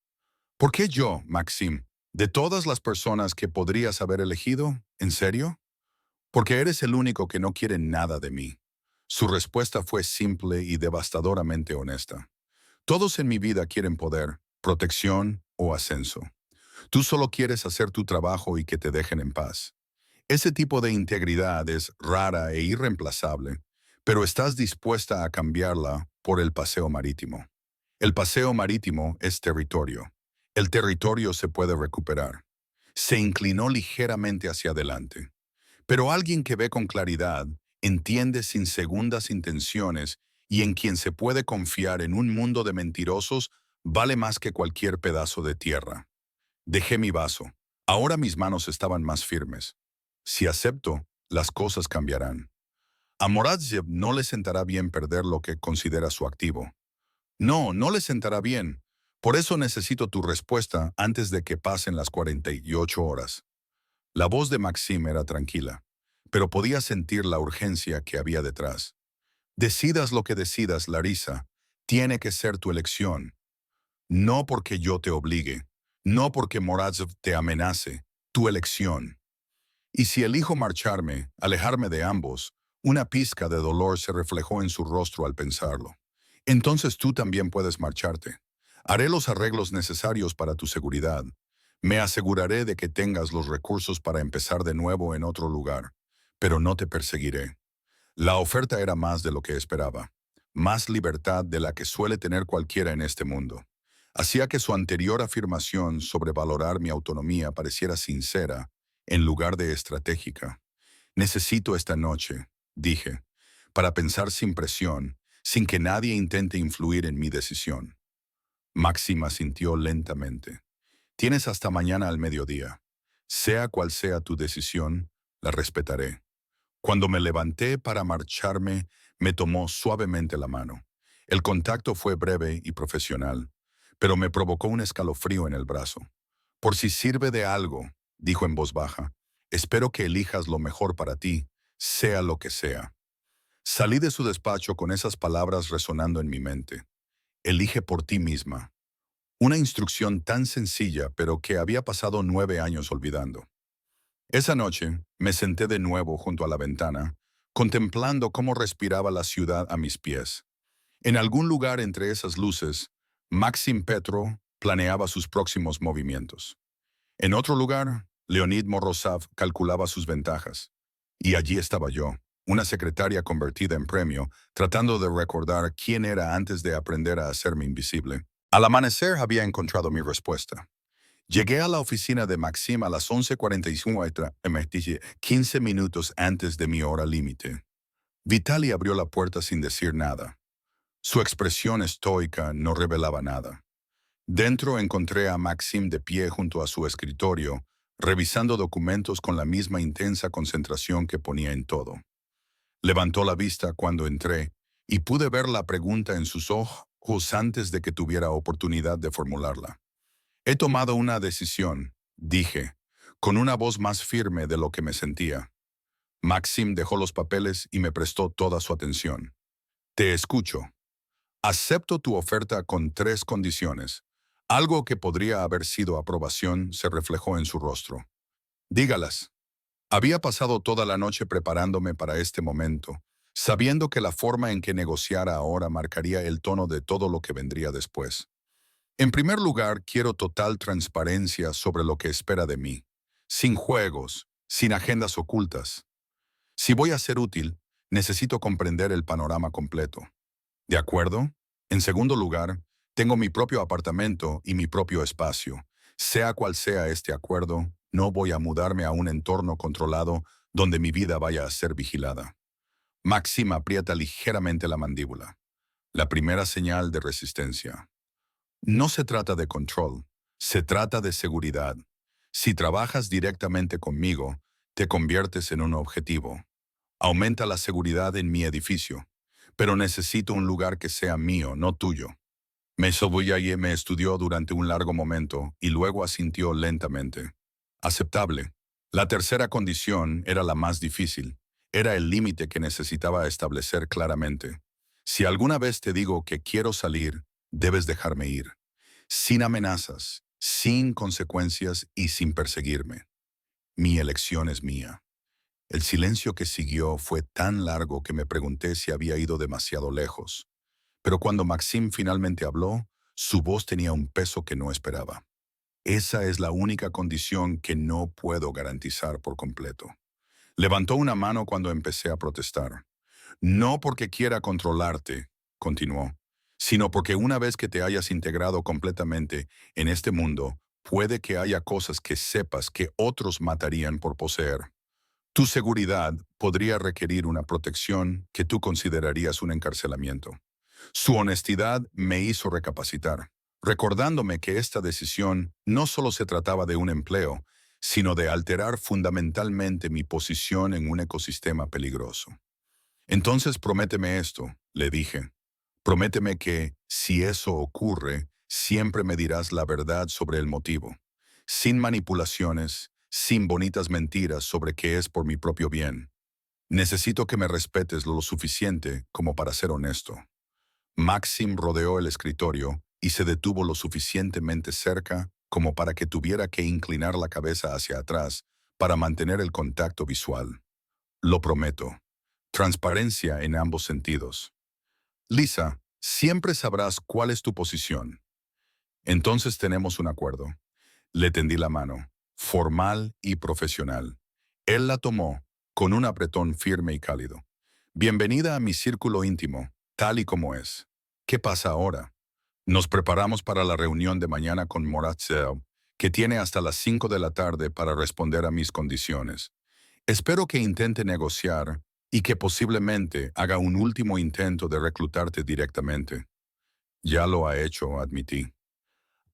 ¿Por qué yo, Maxim? ¿De todas las personas que podrías haber elegido? ¿En serio? Porque eres el único que no quiere nada de mí. Su respuesta fue simple y devastadoramente honesta. Todos en mi vida quieren poder, protección o ascenso. Tú solo quieres hacer tu trabajo y que te dejen en paz. Ese tipo de integridad es rara e irreemplazable, pero estás dispuesta a cambiarla por el paseo marítimo. El paseo marítimo es territorio. El territorio se puede recuperar. Se inclinó ligeramente hacia adelante. Pero alguien que ve con claridad, entiende sin segundas intenciones y en quien se puede confiar en un mundo de mentirosos vale más que cualquier pedazo de tierra. Dejé mi vaso. Ahora mis manos estaban más firmes. Si acepto, las cosas cambiarán. A Moradzev no le sentará bien perder lo que considera su activo. No, no le sentará bien. Por eso necesito tu respuesta antes de que pasen las 48 horas. La voz de Maxim era tranquila, pero podía sentir la urgencia que había detrás. Decidas lo que decidas, Larisa, tiene que ser tu elección. No porque yo te obligue, no porque Moradzev te amenace, tu elección. Y si elijo marcharme, alejarme de ambos, una pizca de dolor se reflejó en su rostro al pensarlo. Entonces tú también puedes marcharte. Haré los arreglos necesarios para tu seguridad. Me aseguraré de que tengas los recursos para empezar de nuevo en otro lugar, pero no te perseguiré. La oferta era más de lo que esperaba, más libertad de la que suele tener cualquiera en este mundo. Hacía que su anterior afirmación sobre valorar mi autonomía pareciera sincera, en lugar de estratégica. Necesito esta noche, dije, para pensar sin presión, sin que nadie intente influir en mi decisión. Máxima sintió lentamente. Tienes hasta mañana al mediodía. Sea cual sea tu decisión, la respetaré. Cuando me levanté para marcharme, me tomó suavemente la mano. El contacto fue breve y profesional, pero me provocó un escalofrío en el brazo. Por si sirve de algo, dijo en voz baja, espero que elijas lo mejor para ti, sea lo que sea. Salí de su despacho con esas palabras resonando en mi mente. Elige por ti misma. Una instrucción tan sencilla, pero que había pasado 9 años olvidando. Esa noche, me senté de nuevo junto a la ventana, contemplando cómo respiraba la ciudad a mis pies. En algún lugar entre esas luces, Maxim Petro, planeaba sus próximos movimientos. En otro lugar, Leonid Morozov calculaba sus ventajas. Y allí estaba yo, una secretaria convertida en premio, tratando de recordar quién era antes de aprender a hacerme invisible. Al amanecer había encontrado mi respuesta. Llegué a la oficina de Maxim a las 11:45, 15 minutos antes de mi hora límite. Vitali abrió la puerta sin decir nada. Su expresión estoica no revelaba nada. Dentro encontré a Maxim de pie junto a su escritorio, revisando documentos con la misma intensa concentración que ponía en todo. Levantó la vista cuando entré y pude ver la pregunta en sus ojos antes de que tuviera oportunidad de formularla. He tomado una decisión, dije, con una voz más firme de lo que me sentía. Maxim dejó los papeles y me prestó toda su atención. Te escucho. Acepto tu oferta con 3 condiciones. Algo que podría haber sido aprobación se reflejó en su rostro. Dígalas. Había pasado toda la noche preparándome para este momento, sabiendo que la forma en que negociara ahora marcaría el tono de todo lo que vendría después. En primer lugar, quiero total transparencia sobre lo que espera de mí, sin juegos, sin agendas ocultas. Si voy a ser útil, necesito comprender el panorama completo. ¿De acuerdo? En segundo lugar, tengo mi propio apartamento y mi propio espacio. Sea cual sea este acuerdo, no voy a mudarme a un entorno controlado donde mi vida vaya a ser vigilada. Maxim aprieta ligeramente la mandíbula. La primera señal de resistencia. No se trata de control, se trata de seguridad. Si trabajas directamente conmigo, te conviertes en un objetivo. Aumenta la seguridad en mi edificio, pero necesito un lugar que sea mío, no tuyo. Mesobuyaye me estudió durante un largo momento y luego asintió lentamente. Aceptable. La tercera condición era la más difícil. Era el límite que necesitaba establecer claramente. Si alguna vez te digo que quiero salir, debes dejarme ir. Sin amenazas, sin consecuencias y sin perseguirme. Mi elección es mía. El silencio que siguió fue tan largo que me pregunté si había ido demasiado lejos. Pero cuando Maxim finalmente habló, su voz tenía un peso que no esperaba. Esa es la única condición que no puedo garantizar por completo. Levantó una mano cuando empecé a protestar. No porque quiera controlarte, continuó, sino porque una vez que te hayas integrado completamente en este mundo, puede que haya cosas que sepas que otros matarían por poseer. Tu seguridad podría requerir una protección que tú considerarías un encarcelamiento. Su honestidad me hizo recapacitar, recordándome que esta decisión no solo se trataba de un empleo, sino de alterar fundamentalmente mi posición en un ecosistema peligroso. Entonces prométeme esto, le dije. Prométeme que, si eso ocurre, siempre me dirás la verdad sobre el motivo, sin manipulaciones, sin bonitas mentiras sobre que es por mi propio bien. Necesito que me respetes lo suficiente como para ser honesto. Maxim rodeó el escritorio y se detuvo lo suficientemente cerca como para que tuviera que inclinar la cabeza hacia atrás para mantener el contacto visual. Lo prometo. Transparencia en ambos sentidos. Lisa, siempre sabrás cuál es tu posición. Entonces tenemos un acuerdo. Le tendí la mano, formal y profesional. Él la tomó, con un apretón firme y cálido. Bienvenida a mi círculo íntimo, tal y como es. ¿Qué pasa ahora? Nos preparamos para la reunión de mañana con Moratzev, que tiene hasta las 5 de la tarde para responder a mis condiciones. Espero que intente negociar y que posiblemente haga un último intento de reclutarte directamente. Ya lo ha hecho, admití.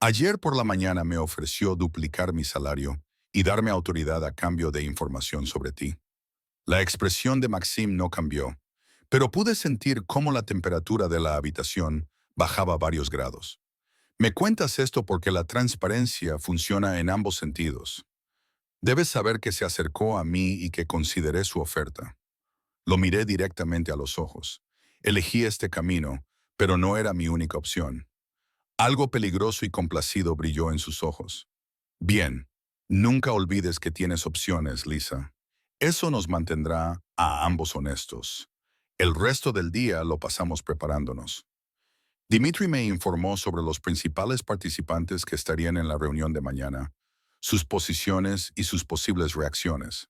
Ayer por la mañana me ofreció duplicar mi salario y darme autoridad a cambio de información sobre ti. La expresión de Maxim no cambió, pero pude sentir cómo la temperatura de la habitación bajaba varios grados. Me cuentas esto porque la transparencia funciona en ambos sentidos. Debes saber que se acercó a mí y que consideré su oferta. Lo miré directamente a los ojos. Elegí este camino, pero no era mi única opción. Algo peligroso y complacido brilló en sus ojos. Bien, nunca olvides que tienes opciones, Lisa. Eso nos mantendrá a ambos honestos. El resto del día lo pasamos preparándonos. Dimitri me informó sobre los principales participantes que estarían en la reunión de mañana, sus posiciones y sus posibles reacciones.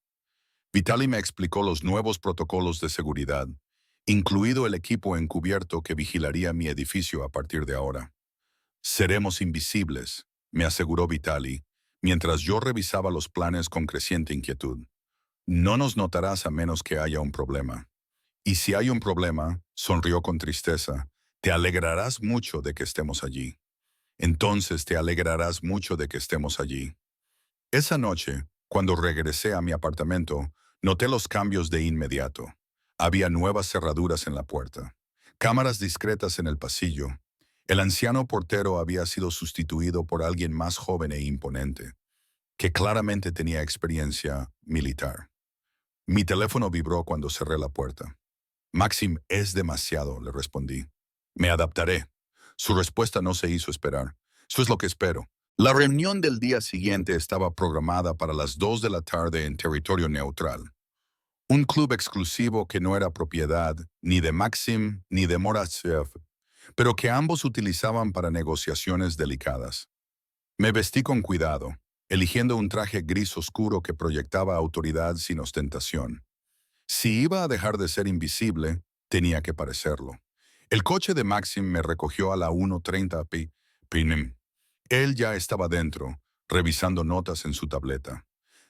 Vitali me explicó los nuevos protocolos de seguridad, incluido el equipo encubierto que vigilaría mi edificio a partir de ahora. Seremos invisibles, me aseguró Vitali, mientras yo revisaba los planes con creciente inquietud. No nos notarás a menos que haya un problema. Y si hay un problema, sonrió con tristeza, te alegrarás mucho de que estemos allí. Entonces te alegrarás mucho de que estemos allí. Esa noche, cuando regresé a mi apartamento, noté los cambios de inmediato. Había nuevas cerraduras en la puerta, cámaras discretas en el pasillo. El anciano portero había sido sustituido por alguien más joven e imponente, que claramente tenía experiencia militar. Mi teléfono vibró cuando cerré la puerta. Maxim, es demasiado, le respondí. Me adaptaré. Su respuesta no se hizo esperar. Eso es lo que espero. La reunión del día siguiente estaba programada para las 2 de la tarde en territorio neutral. Un club exclusivo que no era propiedad ni de Maxim ni de Moratsev, pero que ambos utilizaban para negociaciones delicadas. Me vestí con cuidado, eligiendo un traje gris oscuro que proyectaba autoridad sin ostentación. Si iba a dejar de ser invisible, tenía que parecerlo. El coche de Maxim me recogió a la 1:30 p.m. Él ya estaba dentro, revisando notas en su tableta.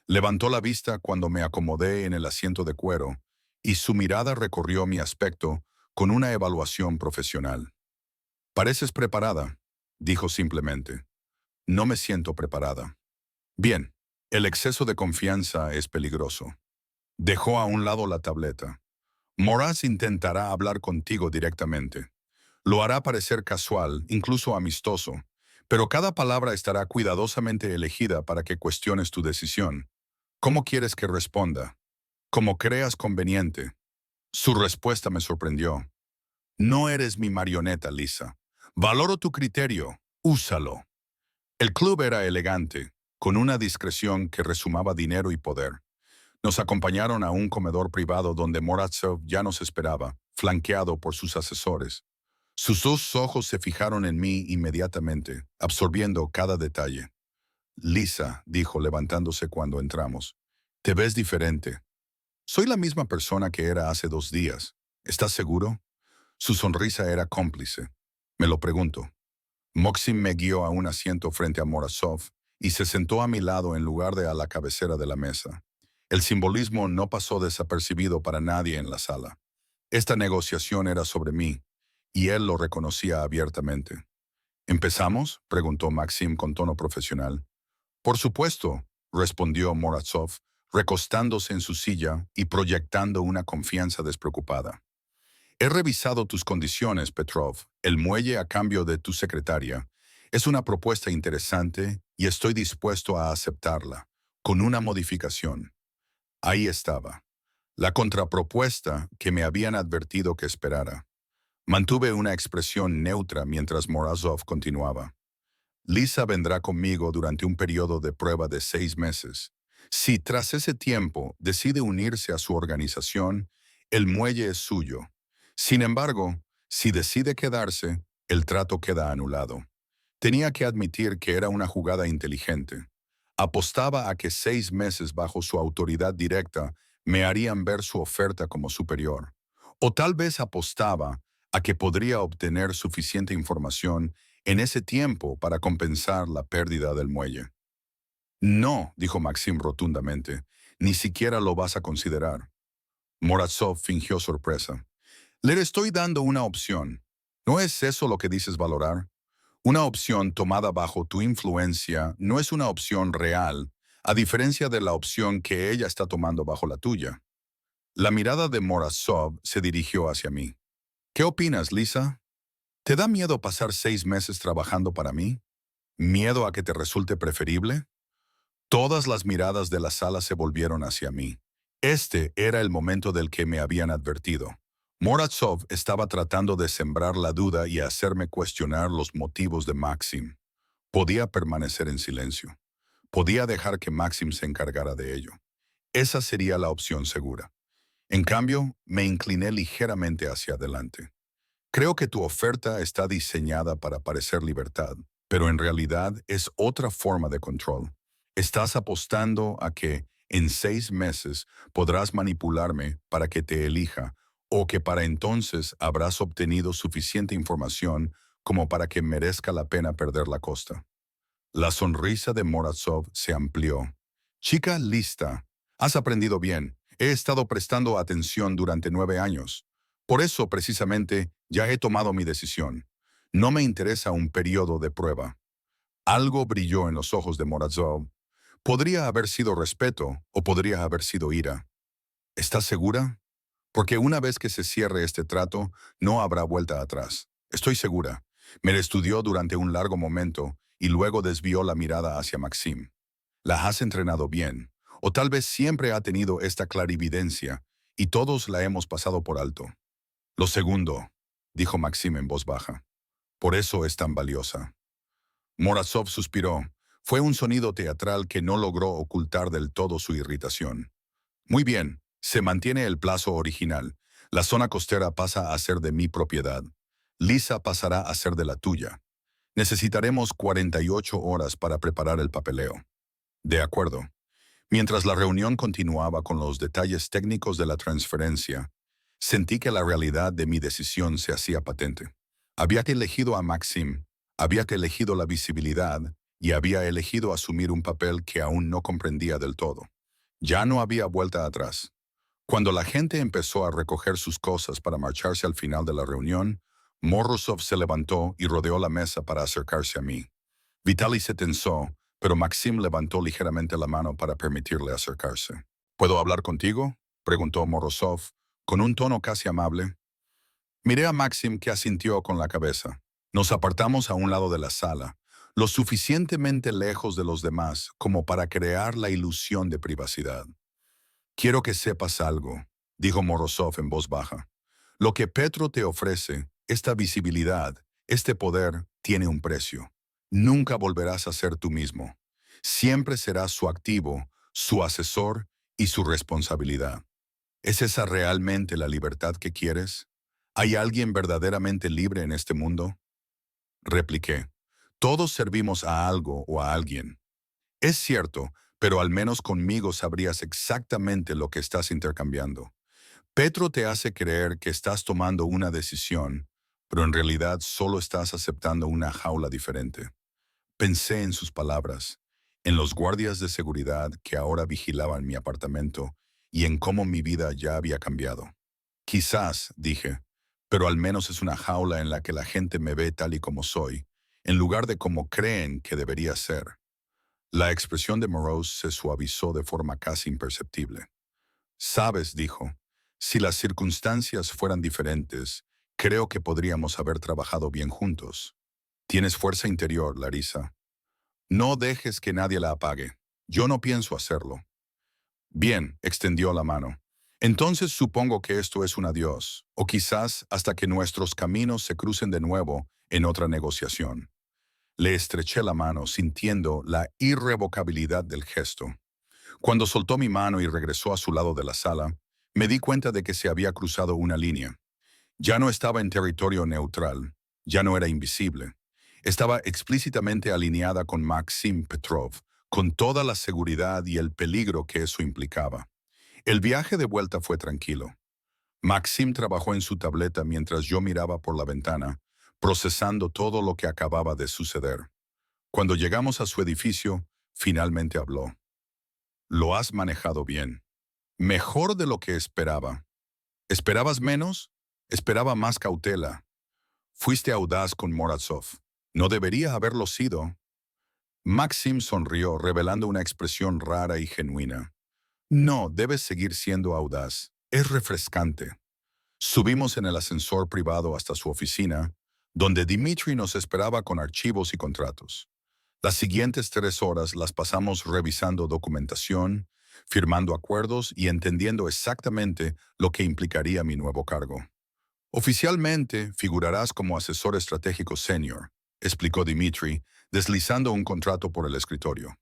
Levantó la vista cuando me acomodé en el asiento de cuero, y su mirada recorrió mi aspecto con una evaluación profesional. «Pareces preparada», dijo simplemente. «No me siento preparada». Bien, el exceso de confianza es peligroso. Dejó a un lado la tableta. Moraz intentará hablar contigo directamente. Lo hará parecer casual, incluso amistoso, pero cada palabra estará cuidadosamente elegida para que cuestiones tu decisión. ¿Cómo quieres que responda? Como creas conveniente. Su respuesta me sorprendió. No eres mi marioneta, Lisa. Valoro tu criterio. Úsalo. El club era elegante, con una discreción que resumaba dinero y poder. Nos acompañaron a un comedor privado donde Moratsev ya nos esperaba, flanqueado por sus asesores. Sus dos ojos se fijaron en mí inmediatamente, absorbiendo cada detalle. Lisa, dijo levantándose cuando entramos, te ves diferente. Soy la misma persona que era hace 2 días. ¿Estás seguro? Su sonrisa era cómplice. Me lo pregunto. Maxim me guió a un asiento frente a Morozov y se sentó a mi lado en lugar de a la cabecera de la mesa. El simbolismo no pasó desapercibido para nadie en la sala. Esta negociación era sobre mí, y él lo reconocía abiertamente. ¿Empezamos?, preguntó Maxim con tono profesional. Por supuesto, respondió Morozov, recostándose en su silla y proyectando una confianza despreocupada. He revisado tus condiciones, Petrov. El muelle a cambio de tu secretaria. Es una propuesta interesante y estoy dispuesto a aceptarla, con una modificación. Ahí estaba, la contrapropuesta que me habían advertido que esperara. Mantuve una expresión neutra mientras Morozov continuaba. Lisa vendrá conmigo durante un periodo de prueba de 6 meses. Si tras ese tiempo decide unirse a su organización, el muelle es suyo. Sin embargo, si decide quedarse, el trato queda anulado. Tenía que admitir que era una jugada inteligente. Apostaba a que 6 meses bajo su autoridad directa me harían ver su oferta como superior. O tal vez apostaba a que podría obtener suficiente información en ese tiempo para compensar la pérdida del muelle. No, dijo Maxim rotundamente, ni siquiera lo vas a considerar. Morozov fingió sorpresa. Le estoy dando una opción. ¿No es eso lo que dices valorar? Una opción tomada bajo tu influencia no es una opción real, a diferencia de la opción que ella está tomando bajo la tuya. La mirada de Morozov se dirigió hacia mí. ¿Qué opinas, Lisa? ¿Te da miedo pasar 6 meses trabajando para mí? ¿Miedo a que te resulte preferible? Todas las miradas de la sala se volvieron hacia mí. Este era el momento del que me habían advertido. Morozov estaba tratando de sembrar la duda y hacerme cuestionar los motivos de Maxim. Podía permanecer en silencio. Podía dejar que Maxim se encargara de ello. Esa sería la opción segura. En cambio, me incliné ligeramente hacia adelante. Creo que tu oferta está diseñada para parecer libertad, pero en realidad es otra forma de control. Estás apostando a que en 6 meses podrás manipularme para que te elija, o que para entonces habrás obtenido suficiente información como para que merezca la pena perder la costa. La sonrisa de Morozov se amplió. Chica lista, has aprendido bien. He estado prestando atención durante 9 años. Por eso, precisamente, ya he tomado mi decisión. No me interesa un periodo de prueba. Algo brilló en los ojos de Morozov. Podría haber sido respeto o podría haber sido ira. ¿Estás segura? Porque una vez que se cierre este trato, no habrá vuelta atrás. Estoy segura. Me estudió durante un largo momento y luego desvió la mirada hacia Maxim. La has entrenado bien, o tal vez siempre ha tenido esta clarividencia, y todos la hemos pasado por alto. Lo segundo, dijo Maxim en voz baja. Por eso es tan valiosa. Morozov suspiró. Fue un sonido teatral que no logró ocultar del todo su irritación. Muy bien, se mantiene el plazo original. La zona costera pasa a ser de mi propiedad. Lisa pasará a ser de la tuya. Necesitaremos 48 horas para preparar el papeleo. De acuerdo. Mientras la reunión continuaba con los detalles técnicos de la transferencia, sentí que la realidad de mi decisión se hacía patente. Había elegido a Maxim, había elegido la visibilidad y había elegido asumir un papel que aún no comprendía del todo. Ya no había vuelta atrás. Cuando la gente empezó a recoger sus cosas para marcharse al final de la reunión, Morozov se levantó y rodeó la mesa para acercarse a mí. Vitaly se tensó, pero Maxim levantó ligeramente la mano para permitirle acercarse. ¿Puedo hablar contigo?, preguntó Morozov, con un tono casi amable. Miré a Maxim, que asintió con la cabeza. Nos apartamos a un lado de la sala, lo suficientemente lejos de los demás como para crear la ilusión de privacidad. Quiero que sepas algo, dijo Morozov en voz baja. Lo que Petro te ofrece, esta visibilidad, este poder, tiene un precio. Nunca volverás a ser tú mismo. Siempre serás su activo, su asesor y su responsabilidad. ¿Es esa realmente la libertad que quieres? ¿Hay alguien verdaderamente libre en este mundo? Repliqué. Todos servimos a algo o a alguien. Es cierto, pero al menos conmigo sabrías exactamente lo que estás intercambiando. Petro te hace creer que estás tomando una decisión, pero en realidad solo estás aceptando una jaula diferente. Pensé en sus palabras, en los guardias de seguridad que ahora vigilaban mi apartamento y en cómo mi vida ya había cambiado. Quizás, dije, pero al menos es una jaula en la que la gente me ve tal y como soy, en lugar de como creen que debería ser. La expresión de Morozov se suavizó de forma casi imperceptible. Sabes, dijo, si las circunstancias fueran diferentes, creo que podríamos haber trabajado bien juntos. Tienes fuerza interior, Larisa. No dejes que nadie la apague. Yo no pienso hacerlo. Bien, extendió la mano. Entonces supongo que esto es un adiós, o quizás hasta que nuestros caminos se crucen de nuevo en otra negociación. Le estreché la mano, sintiendo la irrevocabilidad del gesto. Cuando soltó mi mano y regresó a su lado de la sala, me di cuenta de que se había cruzado una línea. Ya no estaba en territorio neutral, ya no era invisible. Estaba explícitamente alineada con Maxim Petrov, con toda la seguridad y el peligro que eso implicaba. El viaje de vuelta fue tranquilo. Maxim trabajó en su tableta mientras yo miraba por la ventana, procesando todo lo que acababa de suceder. Cuando llegamos a su edificio, finalmente habló. Lo has manejado bien. Mejor de lo que esperaba. ¿Esperabas menos? Esperaba más cautela. Fuiste audaz con Morozov. No debería haberlo sido. Maxim sonrió, revelando una expresión rara y genuina. No, debes seguir siendo audaz. Es refrescante. Subimos en el ascensor privado hasta su oficina, donde Dmitri nos esperaba con archivos y contratos. Las siguientes 3 horas las pasamos revisando documentación, firmando acuerdos y entendiendo exactamente lo que implicaría mi nuevo cargo. Oficialmente figurarás como asesor estratégico senior, explicó Dmitri, deslizando un contrato por el escritorio.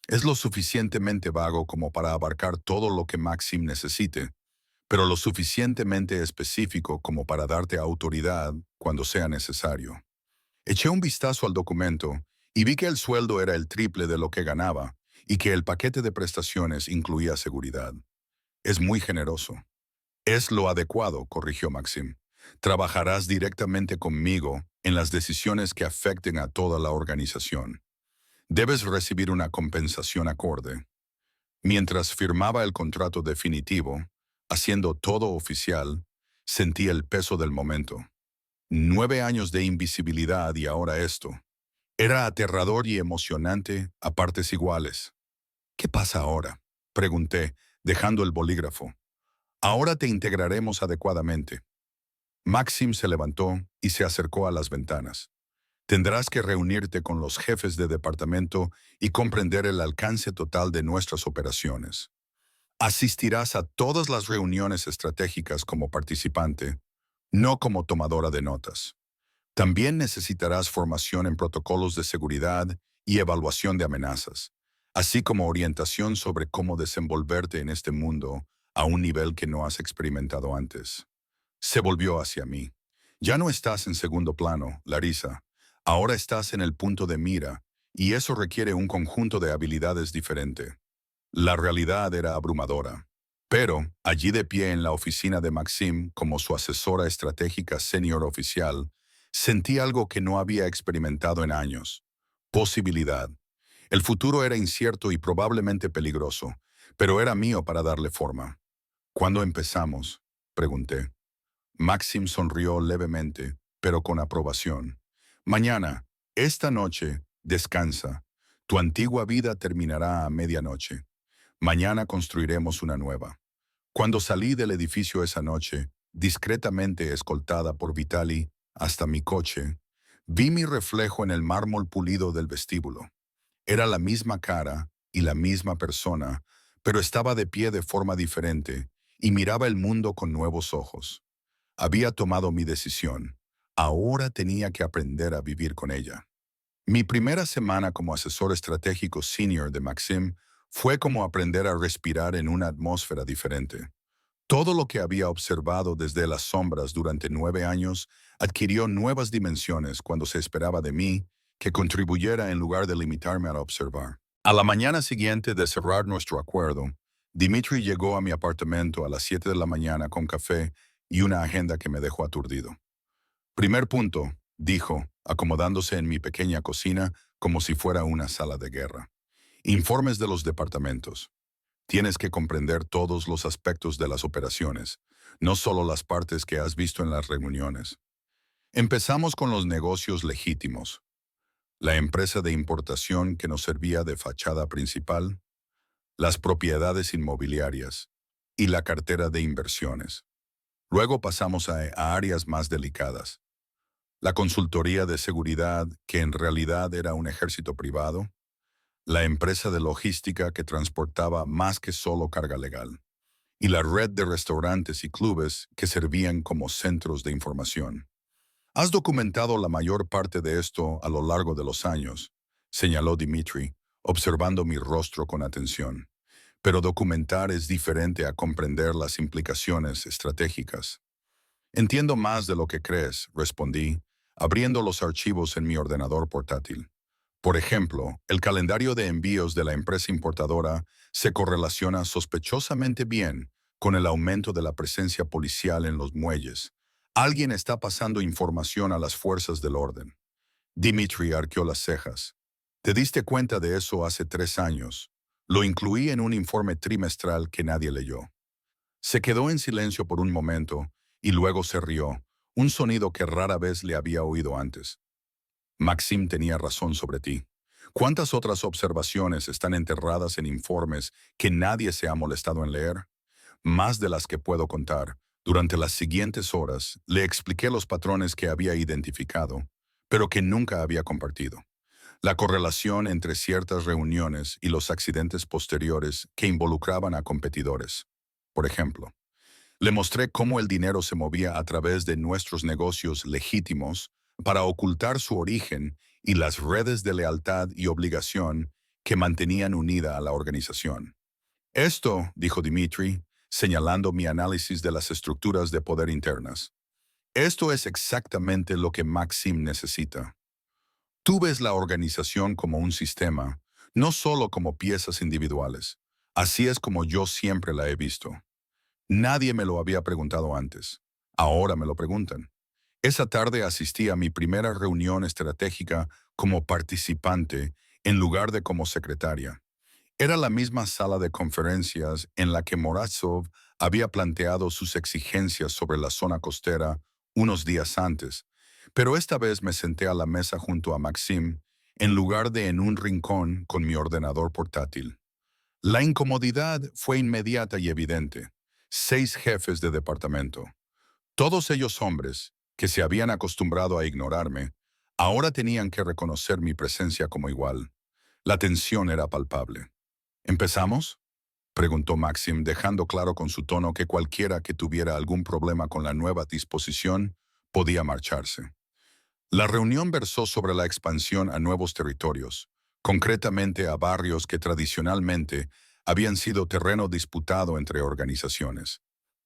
Es lo suficientemente vago como para abarcar todo lo que Maxim necesite, pero lo suficientemente específico como para darte autoridad cuando sea necesario. Eché un vistazo al documento y vi que el sueldo era el triple de lo que ganaba y que el paquete de prestaciones incluía seguridad. Es muy generoso. Es lo adecuado, corrigió Maxim. Trabajarás directamente conmigo en las decisiones que afecten a toda la organización. Debes recibir una compensación acorde. Mientras firmaba el contrato definitivo, haciendo todo oficial, sentí el peso del momento. 9 años de invisibilidad y ahora esto. Era aterrador y emocionante a partes iguales. ¿Qué pasa ahora?, pregunté, dejando el bolígrafo. Ahora te integraremos adecuadamente. Maxim se levantó y se acercó a las ventanas. Tendrás que reunirte con los jefes de departamento y comprender el alcance total de nuestras operaciones. Asistirás a todas las reuniones estratégicas como participante, no como tomadora de notas. También necesitarás formación en protocolos de seguridad y evaluación de amenazas, así como orientación sobre cómo desenvolverte en este mundo a un nivel que no has experimentado antes. Se volvió hacia mí. Ya no estás en segundo plano, Larissa. Ahora estás en el punto de mira, y eso requiere un conjunto de habilidades diferente. La realidad era abrumadora. Pero, allí de pie en la oficina de Maxim como su asesora estratégica senior oficial, sentí algo que no había experimentado en años. Posibilidad. El futuro era incierto y probablemente peligroso, pero era mío para darle forma. ¿Cuándo empezamos?, pregunté. Maxim sonrió levemente, pero con aprobación. Mañana, esta noche, descansa. Tu antigua vida terminará a medianoche. Mañana construiremos una nueva. Cuando salí del edificio esa noche, discretamente escoltada por Vitali hasta mi coche, vi mi reflejo en el mármol pulido del vestíbulo. Era la misma cara y la misma persona, pero estaba de pie de forma diferente y miraba el mundo con nuevos ojos. Había tomado mi decisión. Ahora tenía que aprender a vivir con ella. Mi primera semana como asesor estratégico senior de Maxim fue como aprender a respirar en una atmósfera diferente. Todo lo que había observado desde las sombras durante 9 años adquirió nuevas dimensiones cuando se esperaba de mí que contribuyera en lugar de limitarme a observar. A la mañana siguiente de cerrar nuestro acuerdo, Dimitri llegó a mi apartamento a las 7 de la mañana con café y una agenda que me dejó aturdido. Primer punto, dijo, acomodándose en mi pequeña cocina como si fuera una sala de guerra. Informes de los departamentos. Tienes que comprender todos los aspectos de las operaciones, no solo las partes que has visto en las reuniones. Empezamos con los negocios legítimos. La empresa de importación que nos servía de fachada principal, las propiedades inmobiliarias y la cartera de inversiones. Luego pasamos a áreas más delicadas. La consultoría de seguridad, que en realidad era un ejército privado, la empresa de logística que transportaba más que solo carga legal, y la red de restaurantes y clubes que servían como centros de información. Has documentado la mayor parte de esto a lo largo de los años, señaló Dimitri, observando mi rostro con atención. Pero documentar es diferente a comprender las implicaciones estratégicas. Entiendo más de lo que crees, respondí, abriendo los archivos en mi ordenador portátil. Por ejemplo, el calendario de envíos de la empresa importadora se correlaciona sospechosamente bien con el aumento de la presencia policial en los muelles. Alguien está pasando información a las fuerzas del orden. Dimitri arqueó las cejas. ¿Te diste cuenta de eso hace 3 años? Lo incluí en un informe trimestral que nadie leyó. Se quedó en silencio por un momento y luego se rió, un sonido que rara vez le había oído antes. Maxim tenía razón sobre ti. ¿Cuántas otras observaciones están enterradas en informes que nadie se ha molestado en leer? Más de las que puedo contar. Durante las siguientes horas, le expliqué los patrones que había identificado, pero que nunca había compartido. La correlación entre ciertas reuniones y los accidentes posteriores que involucraban a competidores. Por ejemplo, le mostré cómo el dinero se movía a través de nuestros negocios legítimos para ocultar su origen y las redes de lealtad y obligación que mantenían unida a la organización. Esto, dijo Dimitri, señalando mi análisis de las estructuras de poder internas. Esto es exactamente lo que Maxim necesita. Tú ves la organización como un sistema, no solo como piezas individuales. Así es como yo siempre la he visto. Nadie me lo había preguntado antes. Ahora me lo preguntan. Esa tarde asistí a mi primera reunión estratégica como participante en lugar de como secretaria. Era la misma sala de conferencias en la que Morozov había planteado sus exigencias sobre la zona costera unos días antes, pero esta vez me senté a la mesa junto a Maxim en lugar de en un rincón con mi ordenador portátil. La incomodidad fue inmediata y evidente. 6 jefes de departamento, todos ellos hombres que se habían acostumbrado a ignorarme, ahora tenían que reconocer mi presencia como igual. La tensión era palpable. ¿Empezamos?, preguntó Maxim, dejando claro con su tono que cualquiera que tuviera algún problema con la nueva disposición podía marcharse. La reunión versó sobre la expansión a nuevos territorios, concretamente a barrios que tradicionalmente habían sido terreno disputado entre organizaciones.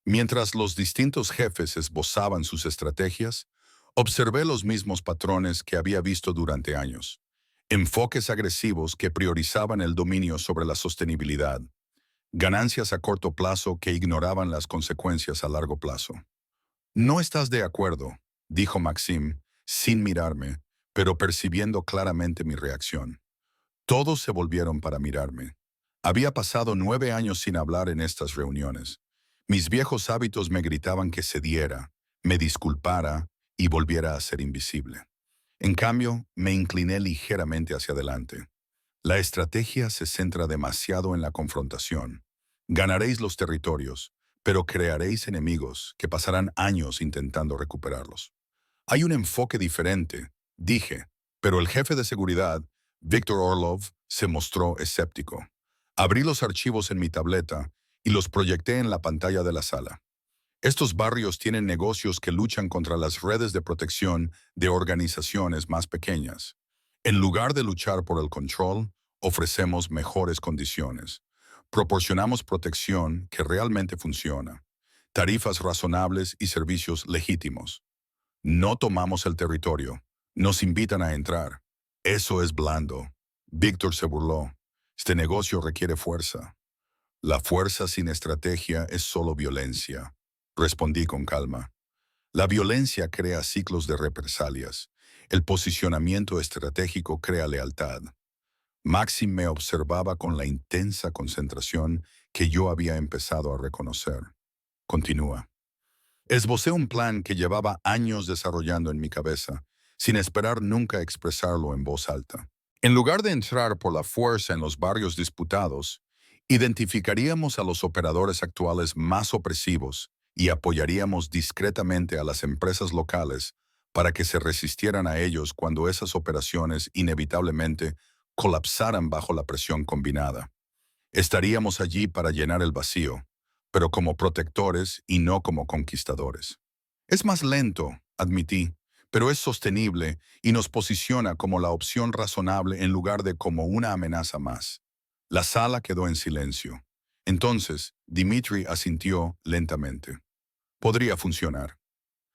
Mientras los distintos jefes esbozaban sus estrategias, observé los mismos patrones que había visto durante años. Enfoques agresivos que priorizaban el dominio sobre la sostenibilidad, ganancias a corto plazo que ignoraban las consecuencias a largo plazo. «No estás de acuerdo», dijo Maxim, sin mirarme, pero percibiendo claramente mi reacción. Todos se volvieron para mirarme. Había pasado 9 años sin hablar en estas reuniones. Mis viejos hábitos me gritaban que cediera, me disculpara y volviera a ser invisible. En cambio, me incliné ligeramente hacia adelante. La estrategia se centra demasiado en la confrontación. Ganaréis los territorios, pero crearéis enemigos que pasarán años intentando recuperarlos. Hay un enfoque diferente, dije, pero el jefe de seguridad, Viktor Orlov, se mostró escéptico. Abrí los archivos en mi tableta y los proyecté en la pantalla de la sala. Estos barrios tienen negocios que luchan contra las redes de protección de organizaciones más pequeñas. En lugar de luchar por el control, ofrecemos mejores condiciones. Proporcionamos protección que realmente funciona, tarifas razonables y servicios legítimos. No tomamos el territorio. Nos invitan a entrar. Eso es blando. Víctor se burló. Este negocio requiere fuerza. La fuerza sin estrategia es solo violencia. Respondí con calma. La violencia crea ciclos de represalias. El posicionamiento estratégico crea lealtad. Maxim me observaba con la intensa concentración que yo había empezado a reconocer. Continúa. Esbocé un plan que llevaba años desarrollando en mi cabeza, sin esperar nunca expresarlo en voz alta. En lugar de entrar por la fuerza en los barrios disputados, identificaríamos a los operadores actuales más opresivos y apoyaríamos discretamente a las empresas locales para que se resistieran a ellos cuando esas operaciones inevitablemente colapsaran bajo la presión combinada. Estaríamos allí para llenar el vacío, pero como protectores y no como conquistadores. Es más lento, admití, pero es sostenible y nos posiciona como la opción razonable en lugar de como una amenaza más. La sala quedó en silencio. Entonces, Dmitri asintió lentamente. Podría funcionar.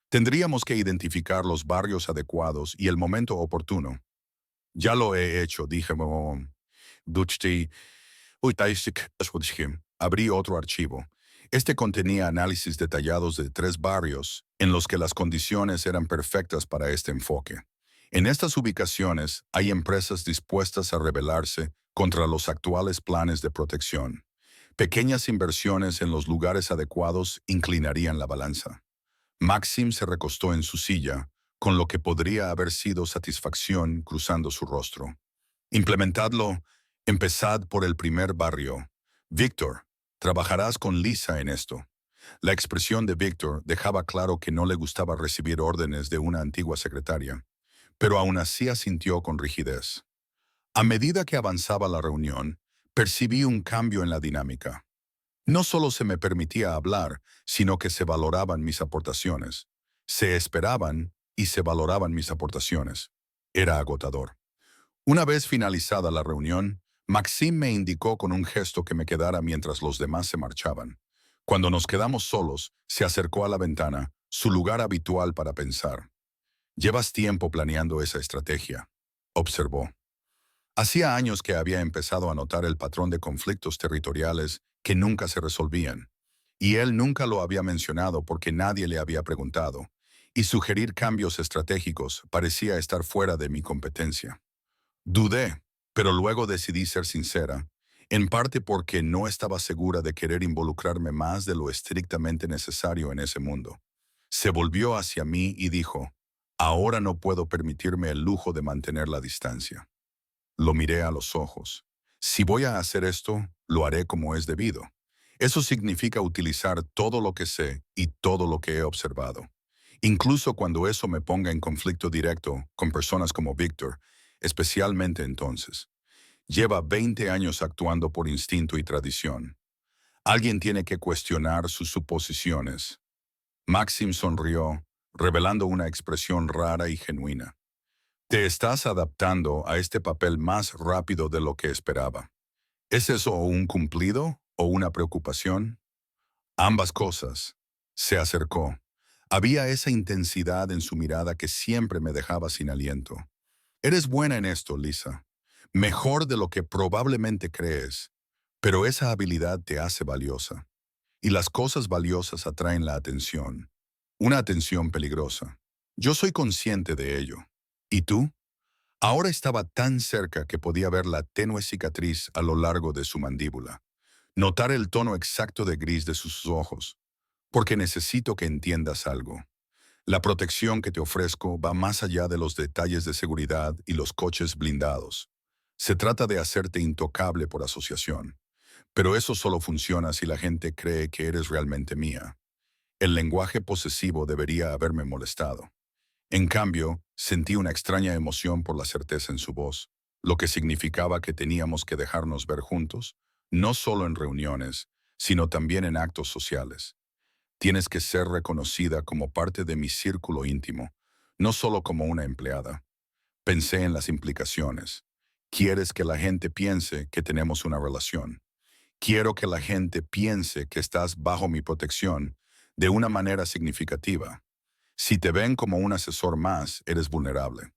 Tendríamos que identificar los barrios adecuados y el momento oportuno. Ya lo he hecho, dije. Abrí otro archivo. Este contenía análisis detallados de 3 barrios en los que las condiciones eran perfectas para este enfoque. En estas ubicaciones hay empresas dispuestas a rebelarse contra los actuales planes de protección. Pequeñas inversiones en los lugares adecuados inclinarían la balanza. Maxim se recostó en su silla, con lo que podría haber sido satisfacción cruzando su rostro. Implementadlo. Empezad por el primer barrio. Víctor, trabajarás con Lisa en esto. La expresión de Víctor dejaba claro que no le gustaba recibir órdenes de una antigua secretaria, pero aún así asintió con rigidez. A medida que avanzaba la reunión, percibí un cambio en la dinámica. No solo se me permitía hablar, sino que se valoraban mis aportaciones. Se esperaban y se valoraban mis aportaciones. Era agotador. Una vez finalizada la reunión, Maxim me indicó con un gesto que me quedara mientras los demás se marchaban. Cuando nos quedamos solos, se acercó a la ventana, su lugar habitual para pensar. «Llevas tiempo planeando esa estrategia», observó. Hacía años que había empezado a notar el patrón de conflictos territoriales que nunca se resolvían, y él nunca lo había mencionado porque nadie le había preguntado, y sugerir cambios estratégicos parecía estar fuera de mi competencia. Dudé, pero luego decidí ser sincera, en parte porque no estaba segura de querer involucrarme más de lo estrictamente necesario en ese mundo. Se volvió hacia mí y dijo, «Ahora no puedo permitirme el lujo de mantener la distancia». Lo miré a los ojos. «Si voy a hacer esto, lo haré como es debido. Eso significa utilizar todo lo que sé y todo lo que he observado. Incluso cuando eso me ponga en conflicto directo con personas como Víctor, especialmente entonces. Lleva 20 años actuando por instinto y tradición. Alguien tiene que cuestionar sus suposiciones». Maxim sonrió, revelando una expresión rara y genuina. «Te estás adaptando a este papel más rápido de lo que esperaba. ¿Es eso un cumplido o una preocupación?» «Ambas cosas». Se acercó. Había esa intensidad en su mirada que siempre me dejaba sin aliento. «Eres buena en esto, Lisa. Mejor de lo que probablemente crees. Pero esa habilidad te hace valiosa. Y las cosas valiosas atraen la atención. Una atención peligrosa. Yo soy consciente de ello. ¿Y tú?» Ahora estaba tan cerca que podía ver la tenue cicatriz a lo largo de su mandíbula. Notar el tono exacto de gris de sus ojos. «Porque necesito que entiendas algo. La protección que te ofrezco va más allá de los detalles de seguridad y los coches blindados. Se trata de hacerte intocable por asociación. Pero eso solo funciona si la gente cree que eres realmente mía». El lenguaje posesivo debería haberme molestado. En cambio, sentí una extraña emoción por la certeza en su voz, lo que significaba que teníamos que dejarnos ver juntos, no solo en reuniones, sino también en actos sociales. «Tienes que ser reconocida como parte de mi círculo íntimo, no solo como una empleada». Pensé en las implicaciones. «Quieres que la gente piense que tenemos una relación. Quiero que la gente piense que estás bajo mi protección de una manera significativa. Si te ven como un asesor más, eres vulnerable.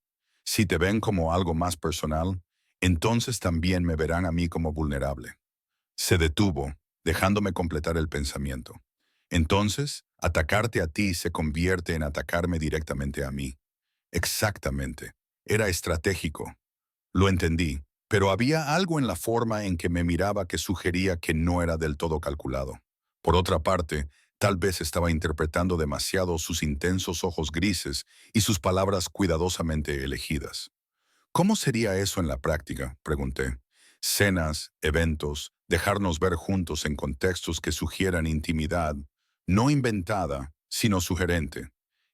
Si te ven como algo más personal, entonces también me verán a mí como vulnerable». Se detuvo, dejándome completar el pensamiento. «Entonces, atacarte a ti se convierte en atacarme directamente a mí». Exactamente. Era estratégico. Lo entendí, pero había algo en la forma en que me miraba que sugería que no era del todo calculado. Por otra parte, tal vez estaba interpretando demasiado sus intensos ojos grises y sus palabras cuidadosamente elegidas. «¿Cómo sería eso en la práctica?», pregunté. «Cenas, eventos, dejarnos ver juntos en contextos que sugieran intimidad, no inventada, sino sugerente».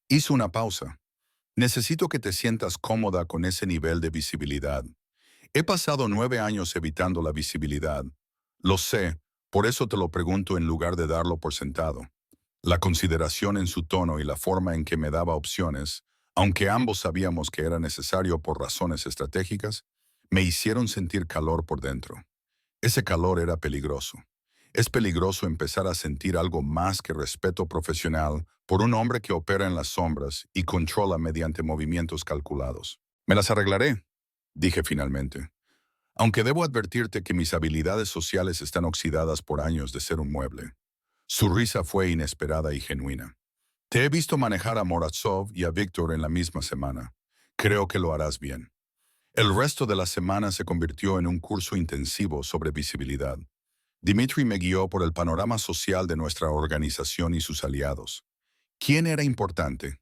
Hizo una pausa. «Necesito que te sientas cómoda con ese nivel de visibilidad. He pasado 9 años evitando la visibilidad. Lo sé, por eso te lo pregunto en lugar de darlo por sentado». La consideración en su tono y la forma en que me daba opciones, aunque ambos sabíamos que era necesario por razones estratégicas, me hicieron sentir calor por dentro. Ese calor era peligroso. Es peligroso empezar a sentir algo más que respeto profesional por un hombre que opera en las sombras y controla mediante movimientos calculados. «Me las arreglaré», dije finalmente. «Aunque debo advertirte que mis habilidades sociales están oxidadas por años de ser un mueble». Su risa fue inesperada y genuina. «Te he visto manejar a Morozov y a Víctor en la misma semana. Creo que lo harás bien». El resto de la semana se convirtió en un curso intensivo sobre visibilidad. Dmitry me guió por el panorama social de nuestra organización y sus aliados. ¿Quién era importante?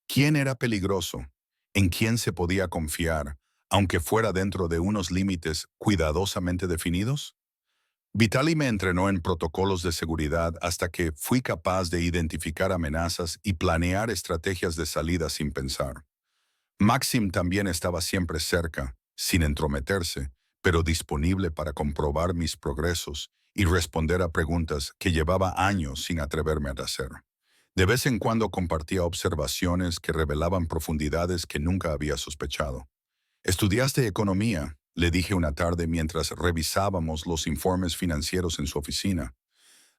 ¿Quién era peligroso? ¿En quién se podía confiar, aunque fuera dentro de unos límites cuidadosamente definidos? Vitali me entrenó en protocolos de seguridad hasta que fui capaz de identificar amenazas y planear estrategias de salida sin pensar. Maxim también estaba siempre cerca, sin entrometerse, pero disponible para comprobar mis progresos y responder a preguntas que llevaba años sin atreverme a hacer. De vez en cuando compartía observaciones que revelaban profundidades que nunca había sospechado. «¿Estudiaste economía?», le dije una tarde mientras revisábamos los informes financieros en su oficina.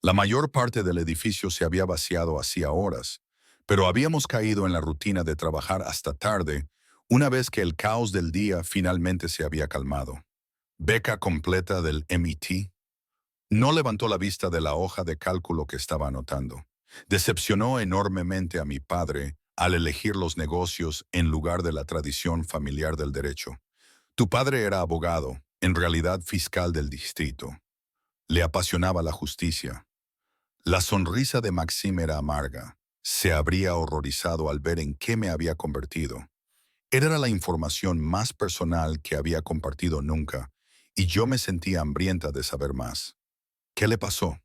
La mayor parte del edificio se había vaciado hacía horas, pero habíamos caído en la rutina de trabajar hasta tarde, una vez que el caos del día finalmente se había calmado. Beca completa del MIT. No levantó la vista de la hoja de cálculo que estaba anotando. Decepcionó enormemente a mi padre al elegir los negocios en lugar de la tradición familiar del derecho. Tu padre era abogado, en realidad fiscal del distrito. Le apasionaba la justicia. La sonrisa de Maxim era amarga. Se habría horrorizado al ver en qué me había convertido. Era la información más personal que había compartido nunca, y yo me sentía hambrienta de saber más. ¿Qué le pasó?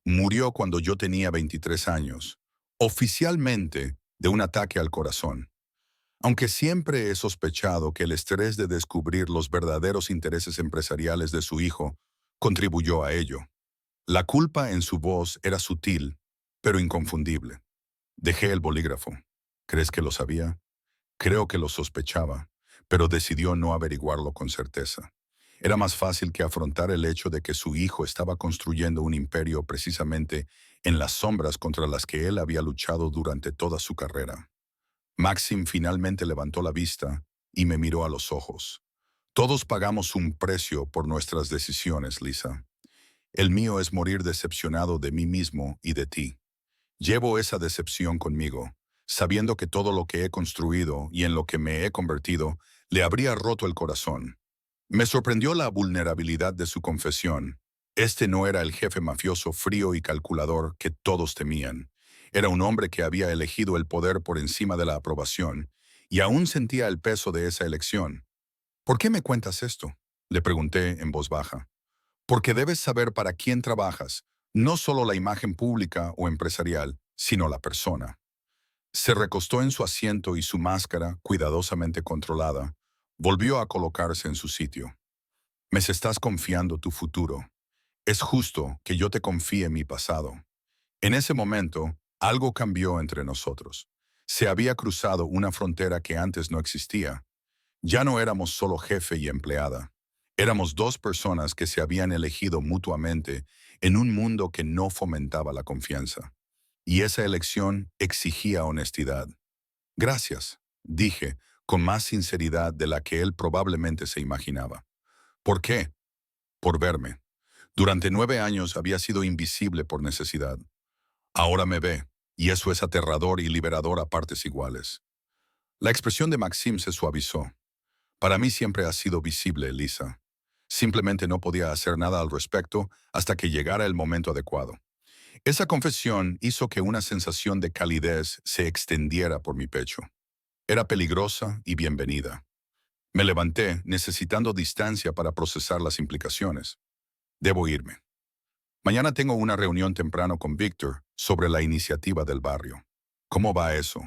Murió cuando yo tenía 23 años, oficialmente de un ataque al corazón. Aunque siempre he sospechado que el estrés de descubrir los verdaderos intereses empresariales de su hijo contribuyó a ello. La culpa en su voz era sutil, pero inconfundible. Dejé el bolígrafo. ¿Crees que lo sabía? Creo que lo sospechaba, pero decidió no averiguarlo con certeza. Era más fácil que afrontar el hecho de que su hijo estaba construyendo un imperio precisamente en las sombras contra las que él había luchado durante toda su carrera. Maxim finalmente levantó la vista y me miró a los ojos. Todos pagamos un precio por nuestras decisiones, Lisa. El mío es morir decepcionado de mí mismo y de ti. Llevo esa decepción conmigo, sabiendo que todo lo que he construido y en lo que me he convertido le habría roto el corazón. Me sorprendió la vulnerabilidad de su confesión. Este no era el jefe mafioso frío y calculador que todos temían. Era un hombre que había elegido el poder por encima de la aprobación, y aún sentía el peso de esa elección. ¿Por qué me cuentas esto?, le pregunté en voz baja. Porque debes saber para quién trabajas, no solo la imagen pública o empresarial, sino la persona. Se recostó en su asiento y su máscara, cuidadosamente controlada, volvió a colocarse en su sitio. Me estás confiando tu futuro. Es justo que yo te confíe mi pasado. En ese momento, algo cambió entre nosotros. Se había cruzado una frontera que antes no existía. Ya no éramos solo jefe y empleada. Éramos dos personas que se habían elegido mutuamente en un mundo que no fomentaba la confianza. Y esa elección exigía honestidad. Gracias, dije, con más sinceridad de la que él probablemente se imaginaba. ¿Por qué? Por verme. Durante 9 años había sido invisible por necesidad. Ahora me ve, y eso es aterrador y liberador a partes iguales. La expresión de Maxim se suavizó. Para mí siempre ha sido visible, Lisa. Simplemente no podía hacer nada al respecto hasta que llegara el momento adecuado. Esa confesión hizo que una sensación de calidez se extendiera por mi pecho. Era peligrosa y bienvenida. Me levanté, necesitando distancia para procesar las implicaciones. Debo irme. Mañana tengo una reunión temprano con Víctor sobre la iniciativa del barrio. ¿Cómo va eso?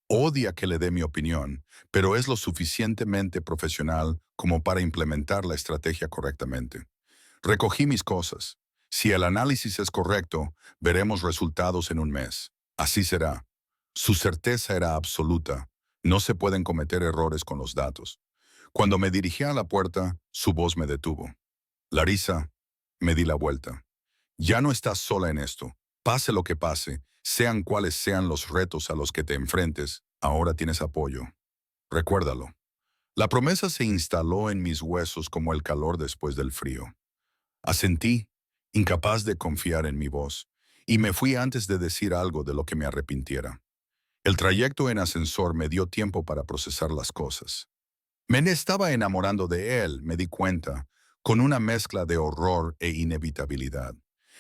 Odia que le dé mi opinión, pero es lo suficientemente profesional como para implementar la estrategia correctamente. Recogí mis cosas. Si el análisis es correcto, veremos resultados en un mes. Así será. Su certeza era absoluta. No se pueden cometer errores con los datos. Cuando me dirigí a la puerta, su voz me detuvo. Larisa, me di la vuelta. Ya no estás sola en esto. Pase lo que pase, sean cuales sean los retos a los que te enfrentes, ahora tienes apoyo. Recuérdalo. La promesa se instaló en mis huesos como el calor después del frío. Asentí, incapaz de confiar en mi voz, y me fui antes de decir algo de lo que me arrepintiera. El trayecto en ascensor me dio tiempo para procesar las cosas. Me estaba enamorando de él, me di cuenta, con una mezcla de horror e inevitabilidad.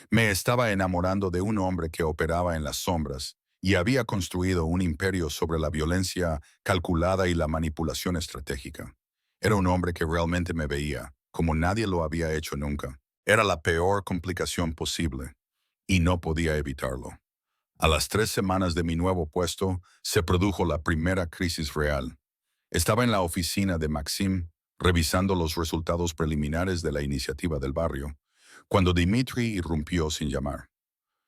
Me estaba enamorando de un hombre que operaba en las sombras y había construido un imperio sobre la violencia calculada y la manipulación estratégica. Era un hombre que realmente me veía, como nadie lo había hecho nunca. Era la peor complicación posible, y no podía evitarlo. A las 3 semanas de mi nuevo puesto, se produjo la primera crisis real. Estaba en la oficina de Maxim, revisando los resultados preliminares de la iniciativa del barrio, cuando Dimitri irrumpió sin llamar.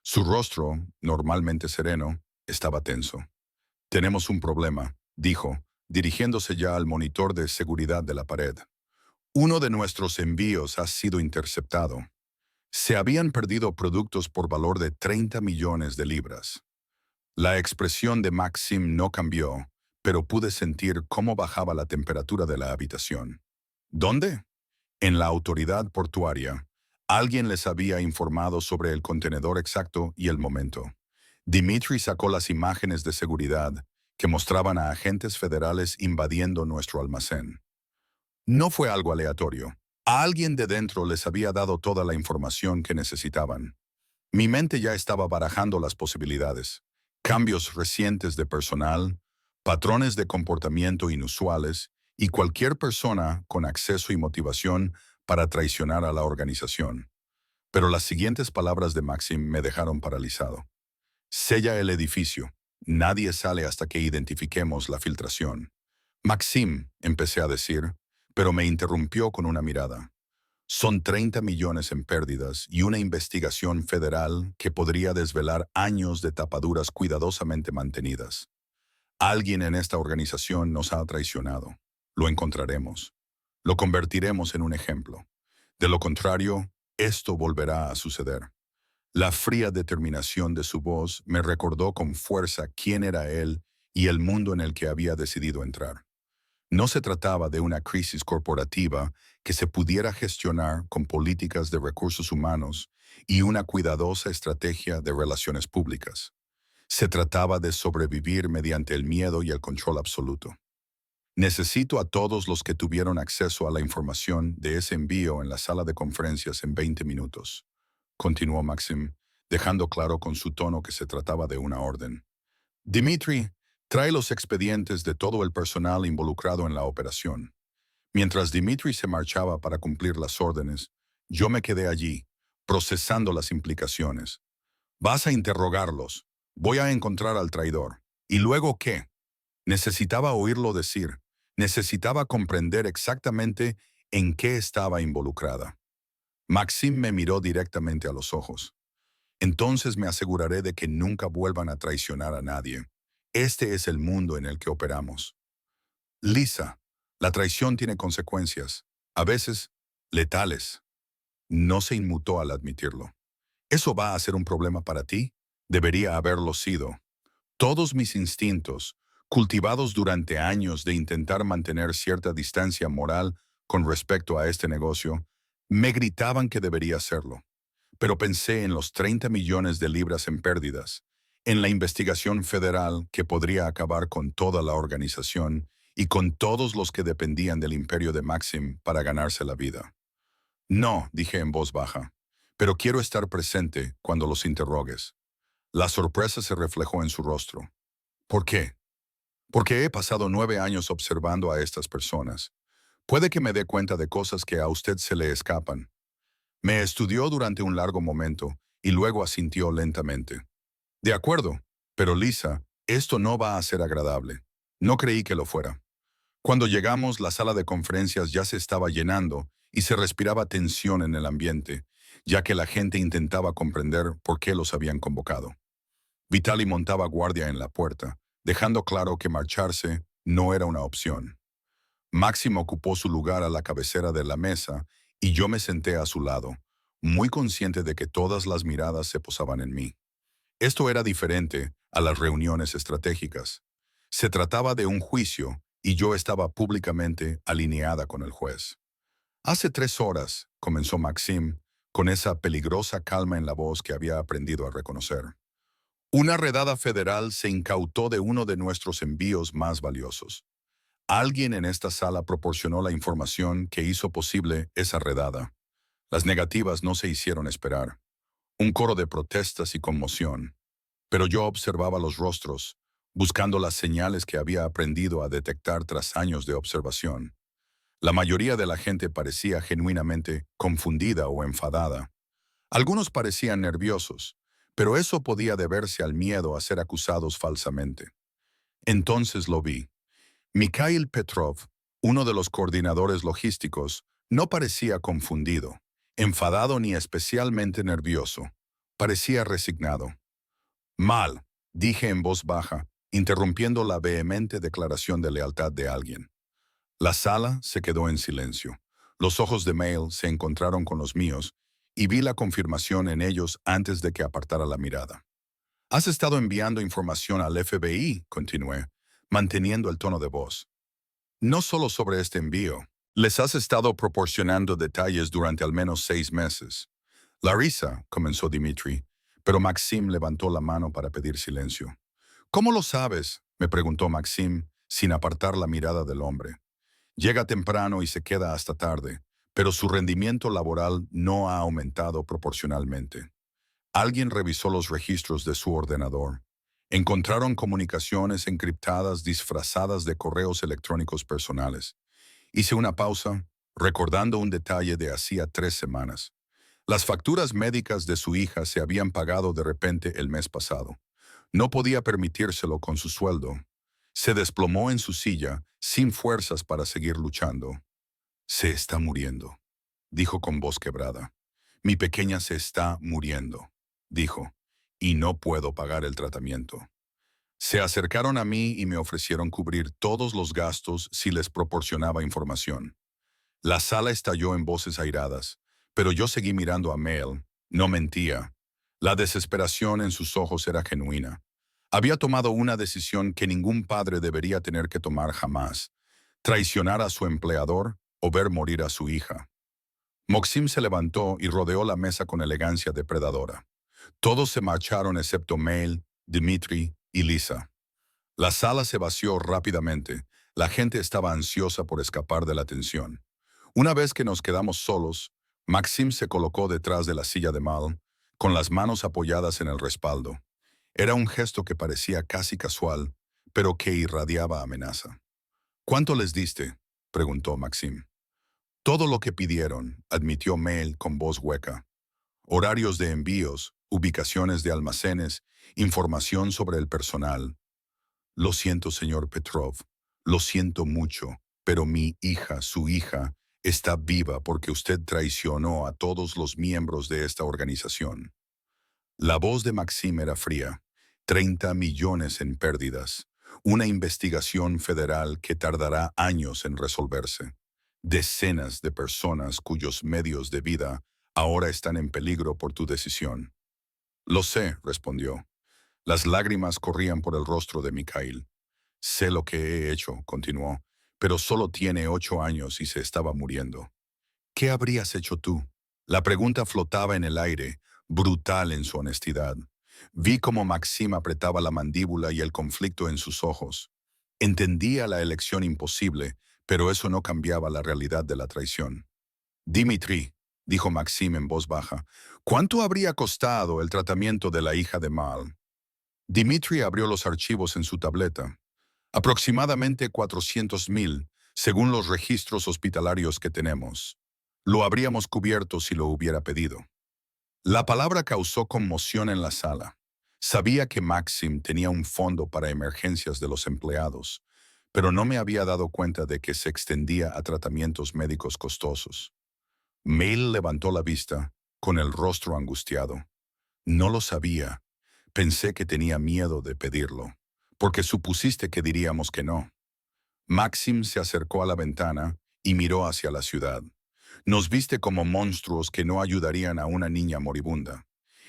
Su rostro, normalmente sereno, estaba tenso. «Tenemos un problema», dijo, dirigiéndose ya al monitor de seguridad de la pared. «Uno de nuestros envíos ha sido interceptado». Se habían perdido productos por valor de 30 millones de libras. La expresión de Maxim no cambió, pero pude sentir cómo bajaba la temperatura de la habitación. ¿Dónde? En la autoridad portuaria. Alguien les había informado sobre el contenedor exacto y el momento. Dimitri sacó las imágenes de seguridad que mostraban a agentes federales invadiendo nuestro almacén. No fue algo aleatorio. A alguien de dentro les había dado toda la información que necesitaban. Mi mente ya estaba barajando las posibilidades. Cambios recientes de personal, patrones de comportamiento inusuales y cualquier persona con acceso y motivación para traicionar a la organización. Pero las siguientes palabras de Maxim me dejaron paralizado. Sella el edificio. Nadie sale hasta que identifiquemos la filtración. Maxim, empecé a decir, pero me interrumpió con una mirada. Son 30 millones en pérdidas y una investigación federal que podría desvelar años de tapaduras cuidadosamente mantenidas. Alguien en esta organización nos ha traicionado. Lo encontraremos. Lo convertiremos en un ejemplo. De lo contrario, esto volverá a suceder. La fría determinación de su voz me recordó con fuerza quién era él y el mundo en el que había decidido entrar. No se trataba de una crisis corporativa que se pudiera gestionar con políticas de recursos humanos y una cuidadosa estrategia de relaciones públicas. Se trataba de sobrevivir mediante el miedo y el control absoluto. Necesito a todos los que tuvieron acceso a la información de ese envío en la sala de conferencias en 20 minutos, continuó Maxim, dejando claro con su tono que se trataba de una orden. Dimitri, trae los expedientes de todo el personal involucrado en la operación. Mientras Dimitri se marchaba para cumplir las órdenes, yo me quedé allí, procesando las implicaciones. Vas a interrogarlos. Voy a encontrar al traidor. ¿Y luego qué? Necesitaba oírlo decir. Necesitaba comprender exactamente en qué estaba involucrada. Maxim me miró directamente a los ojos. Entonces me aseguraré de que nunca vuelvan a traicionar a nadie. Este es el mundo en el que operamos. Lisa, la traición tiene consecuencias, a veces letales. No se inmutó al admitirlo. ¿Eso va a ser un problema para ti? Debería haberlo sido. Todos mis instintos, cultivados durante años de intentar mantener cierta distancia moral con respecto a este negocio, me gritaban que debería hacerlo. Pero pensé en los 30 millones de libras en pérdidas, en la investigación federal que podría acabar con toda la organización y con todos los que dependían del imperio de Maxim para ganarse la vida. No, dije en voz baja, pero quiero estar presente cuando los interrogues. La sorpresa se reflejó en su rostro. ¿Por qué? Porque he pasado 9 años observando a estas personas. Puede que me dé cuenta de cosas que a usted se le escapan. Me estudió durante un largo momento y luego asintió lentamente. De acuerdo, pero Lisa, esto no va a ser agradable. No creí que lo fuera. Cuando llegamos, la sala de conferencias ya se estaba llenando y se respiraba tensión en el ambiente, ya que la gente intentaba comprender por qué los habían convocado. Vitali montaba guardia en la puerta, dejando claro que marcharse no era una opción. Máximo ocupó su lugar a la cabecera de la mesa y yo me senté a su lado, muy consciente de que todas las miradas se posaban en mí. Esto era diferente a las reuniones estratégicas. Se trataba de un juicio y yo estaba públicamente alineada con el juez. Hace 3 horas, comenzó Maxim, con esa peligrosa calma en la voz que había aprendido a reconocer. Una redada federal se incautó de uno de nuestros envíos más valiosos. Alguien en esta sala proporcionó la información que hizo posible esa redada. Las negativas no se hicieron esperar. Un coro de protestas y conmoción. Pero yo observaba los rostros, buscando las señales que había aprendido a detectar tras años de observación. La mayoría de la gente parecía genuinamente confundida o enfadada. Algunos parecían nerviosos, pero eso podía deberse al miedo a ser acusados falsamente. Entonces lo vi. Mikhail Petrov, uno de los coordinadores logísticos, no parecía confundido, enfadado ni especialmente nervioso. Parecía resignado. Mal, dije en voz baja, interrumpiendo la vehemente declaración de lealtad de alguien. La sala se quedó en silencio. Los ojos de Mail se encontraron con los míos y vi la confirmación en ellos antes de que apartara la mirada. Has estado enviando información al FBI, continué, manteniendo el tono de voz. No solo sobre este envío. Les has estado proporcionando detalles durante al menos 6 meses. Larissa, comenzó Dimitri, pero Maxim levantó la mano para pedir silencio. ¿Cómo lo sabes?, me preguntó Maxim, sin apartar la mirada del hombre. Llega temprano y se queda hasta tarde, pero su rendimiento laboral no ha aumentado proporcionalmente. Alguien revisó los registros de su ordenador. Encontraron comunicaciones encriptadas disfrazadas de correos electrónicos personales. Hice una pausa, recordando un detalle de hacía 3 semanas. Las facturas médicas de su hija se habían pagado de repente el mes pasado. No podía permitírselo con su sueldo. Se desplomó en su silla, sin fuerzas para seguir luchando. Se está muriendo, dijo con voz quebrada. Mi pequeña se está muriendo, dijo, y no puedo pagar el tratamiento. Se acercaron a mí y me ofrecieron cubrir todos los gastos si les proporcionaba información. La sala estalló en voces airadas, pero yo seguí mirando a Mel. No mentía. La desesperación en sus ojos era genuina. Había tomado una decisión que ningún padre debería tener que tomar jamás: traicionar a su empleador o ver morir a su hija. Maxim se levantó y rodeó la mesa con elegancia depredadora. Todos se marcharon excepto Mel, Dimitri y Lisa. La sala se vació rápidamente. La gente estaba ansiosa por escapar de la tensión. Una vez que nos quedamos solos, Maxim se colocó detrás de la silla de Mal, con las manos apoyadas en el respaldo. Era un gesto que parecía casi casual, pero que irradiaba amenaza. ¿Cuánto les diste?, preguntó Maxim. Todo lo que pidieron, admitió Mel con voz hueca. Horarios de envíos, ubicaciones de almacenes, información sobre el personal. Lo siento, señor Petrov, lo siento mucho, pero mi hija, su hija, está viva porque usted traicionó a todos los miembros de esta organización. La voz de Maxim era fría. 30 millones en pérdidas. Una investigación federal que tardará años en resolverse. Decenas de personas cuyos medios de vida ahora están en peligro por tu decisión. Lo sé, respondió. Las lágrimas corrían por el rostro de Mikhail. Sé lo que he hecho, continuó, pero solo tiene 8 años y se estaba muriendo. ¿Qué habrías hecho tú? La pregunta flotaba en el aire, brutal en su honestidad. Vi cómo Maxim apretaba la mandíbula y el conflicto en sus ojos. Entendía la elección imposible, pero eso no cambiaba la realidad de la traición. Dimitri, dijo Maxim en voz baja, ¿cuánto habría costado el tratamiento de la hija de Mal? Dimitri abrió los archivos en su tableta. Aproximadamente 400,000, según los registros hospitalarios que tenemos. Lo habríamos cubierto si lo hubiera pedido. La palabra causó conmoción en la sala. Sabía que Maxim tenía un fondo para emergencias de los empleados, pero no me había dado cuenta de que se extendía a tratamientos médicos costosos. Mel levantó la vista, con el rostro angustiado. No lo sabía. Pensé que tenía miedo de pedirlo, porque supusiste que diríamos que no. Maxim se acercó a la ventana y miró hacia la ciudad. Nos viste como monstruos que no ayudarían a una niña moribunda.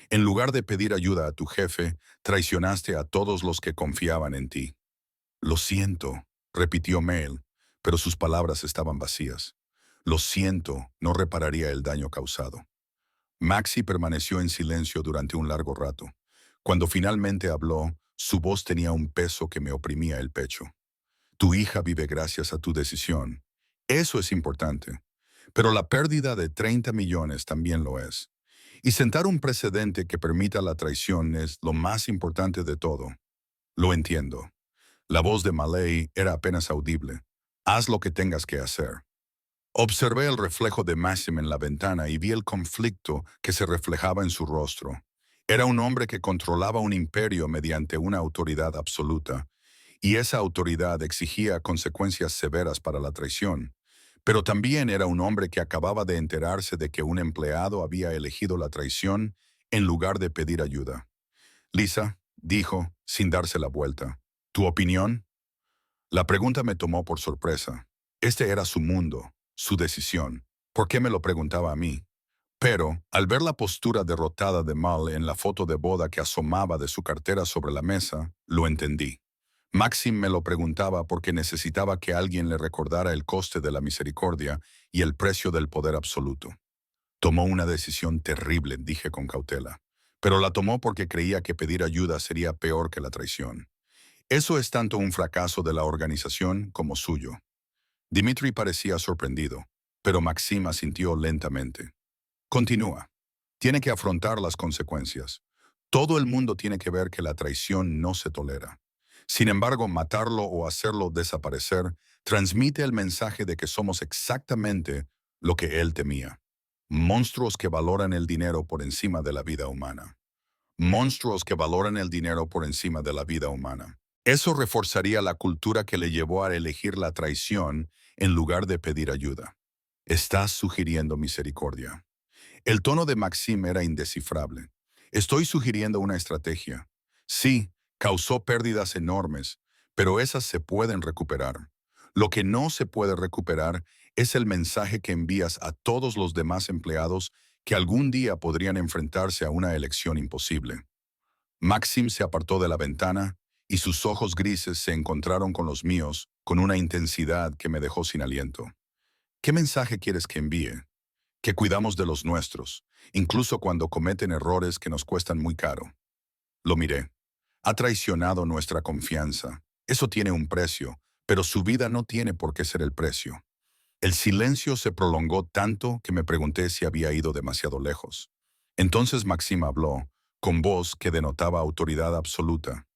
En lugar de pedir ayuda a tu jefe, traicionaste a todos los que confiaban en ti. Lo siento, repitió Mel, pero sus palabras estaban vacías. Lo siento, no repararía el daño causado. Maxi permaneció en silencio durante un largo rato. Cuando finalmente habló, su voz tenía un peso que me oprimía el pecho. Tu hija vive gracias a tu decisión. Eso es importante. Pero la pérdida de 30 millones también lo es. Y sentar un precedente que permita la traición es lo más importante de todo. Lo entiendo. La voz de Malay era apenas audible. Haz lo que tengas que hacer. Observé el reflejo de Maxim en la ventana y vi el conflicto que se reflejaba en su rostro. Era un hombre que controlaba un imperio mediante una autoridad absoluta, y esa autoridad exigía consecuencias severas para la traición. Pero también era un hombre que acababa de enterarse de que un empleado había elegido la traición en lugar de pedir ayuda. Lisa, dijo, sin darse la vuelta, ¿tu opinión? La pregunta me tomó por sorpresa. Este era su mundo, su decisión. ¿Por qué me lo preguntaba a mí? Pero, al ver la postura derrotada de Mal en la foto de boda que asomaba de su cartera sobre la mesa, lo entendí. Maxim me lo preguntaba porque necesitaba que alguien le recordara el coste de la misericordia y el precio del poder absoluto. Tomó una decisión terrible, dije con cautela, pero la tomó porque creía que pedir ayuda sería peor que la traición. Eso es tanto un fracaso de la organización como suyo. Dimitri parecía sorprendido, pero Maxim asintió lentamente. Continúa. Tiene que afrontar las consecuencias. Todo el mundo tiene que ver que la traición no se tolera. Sin embargo, matarlo o hacerlo desaparecer transmite el mensaje de que somos exactamente lo que él temía. Monstruos que valoran el dinero por encima de la vida humana. Monstruos que valoran el dinero por encima de la vida humana. Eso reforzaría la cultura que le llevó a elegir la traición en lugar de pedir ayuda. Estás sugiriendo misericordia. El tono de Maxim era indescifrable. Estoy sugiriendo una estrategia. Sí, causó pérdidas enormes, pero esas se pueden recuperar. Lo que no se puede recuperar es el mensaje que envías a todos los demás empleados que algún día podrían enfrentarse a una elección imposible. Maxim se apartó de la ventana y sus ojos grises se encontraron con los míos con una intensidad que me dejó sin aliento. ¿Qué mensaje quieres que envíe? Que cuidamos de los nuestros, incluso cuando cometen errores que nos cuestan muy caro. Lo miré. Ha traicionado nuestra confianza. Eso tiene un precio, pero su vida no tiene por qué ser el precio. El silencio se prolongó tanto que me pregunté si había ido demasiado lejos. Entonces Maxim habló, con voz que denotaba autoridad absoluta.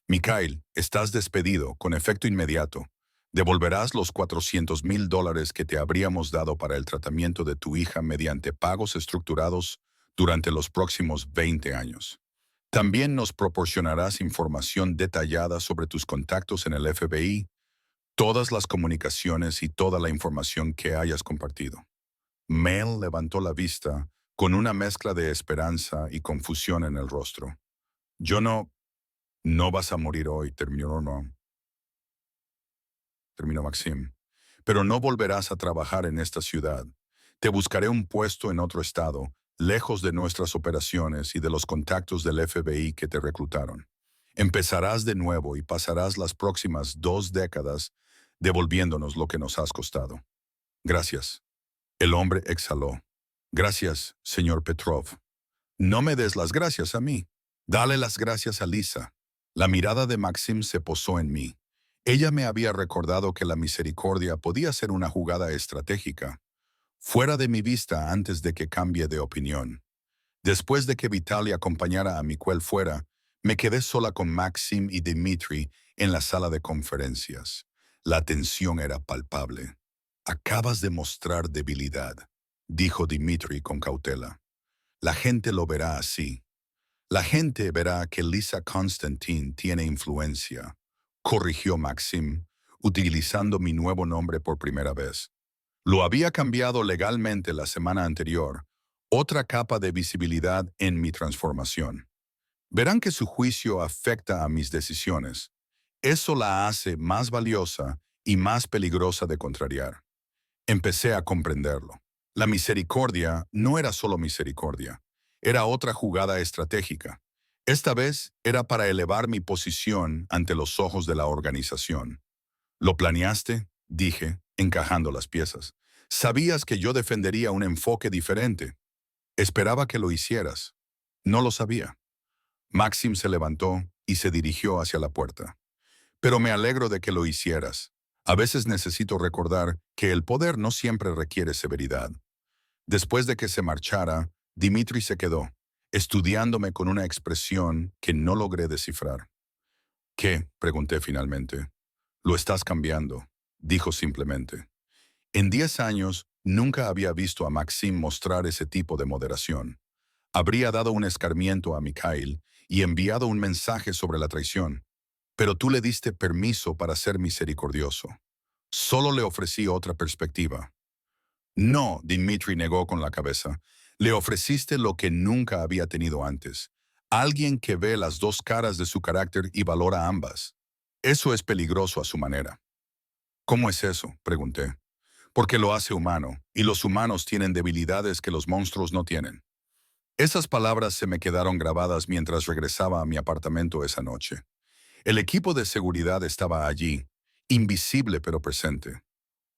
Mikhail, estás despedido con efecto inmediato. Devolverás los $400,000 que te habríamos dado para el tratamiento de tu hija mediante pagos estructurados durante los próximos 20 años. También nos proporcionarás información detallada sobre tus contactos en el FBI, todas las comunicaciones y toda la información que hayas compartido. Mel levantó la vista con una mezcla de esperanza y confusión en el rostro. Yo no vas a morir hoy, terminó Maxim. Pero no volverás a trabajar en esta ciudad. Te buscaré un puesto en otro estado, lejos de nuestras operaciones y de los contactos del FBI que te reclutaron. Empezarás de nuevo y pasarás las próximas 2 décadas devolviéndonos lo que nos has costado. Gracias. El hombre exhaló. Gracias, señor Petrov. No me des las gracias a mí. Dale las gracias a Lisa. La mirada de Maxim se posó en mí. Ella me había recordado que la misericordia podía ser una jugada estratégica, fuera de mi vista antes de que cambie de opinión. Después de que Vitaly acompañara a Mikuel fuera, me quedé sola con Maxim y Dmitri en la sala de conferencias. La tensión era palpable. Acabas de mostrar debilidad, dijo Dmitri con cautela. La gente lo verá así. La gente verá que Lisa Constantine tiene influencia, corrigió Maxim, utilizando mi nuevo nombre por primera vez. Lo había cambiado legalmente la semana anterior, otra capa de visibilidad en mi transformación. Verán que su juicio afecta a mis decisiones. Eso la hace más valiosa y más peligrosa de contrariar. Empecé a comprenderlo. La misericordia no era solo misericordia, era otra jugada estratégica. Esta vez era para elevar mi posición ante los ojos de la organización. ¿Lo planeaste? Dije, encajando las piezas. Sabías que yo defendería un enfoque diferente. Esperaba que lo hicieras. No lo sabía. Maxim se levantó y se dirigió hacia la puerta. Pero me alegro de que lo hicieras. A veces necesito recordar que el poder no siempre requiere severidad. Después de que se marchara, Dimitri se quedó, estudiándome con una expresión que no logré descifrar. ¿Qué? Pregunté finalmente. Lo estás cambiando, dijo simplemente. En 10 años, nunca había visto a Maxim mostrar ese tipo de moderación. Habría dado un escarmiento a Mikhail y enviado un mensaje sobre la traición. Pero tú le diste permiso para ser misericordioso. Solo le ofrecí otra perspectiva. No, Dimitri negó con la cabeza. Le ofreciste lo que nunca había tenido antes. Alguien que ve las dos caras de su carácter y valora ambas. Eso es peligroso a su manera. ¿Cómo es eso?, pregunté. porque lo hace humano, y los humanos tienen debilidades que los monstruos no tienen. Esas palabras se me quedaron grabadas mientras regresaba a mi apartamento esa noche. El equipo de seguridad estaba allí, invisible pero presente.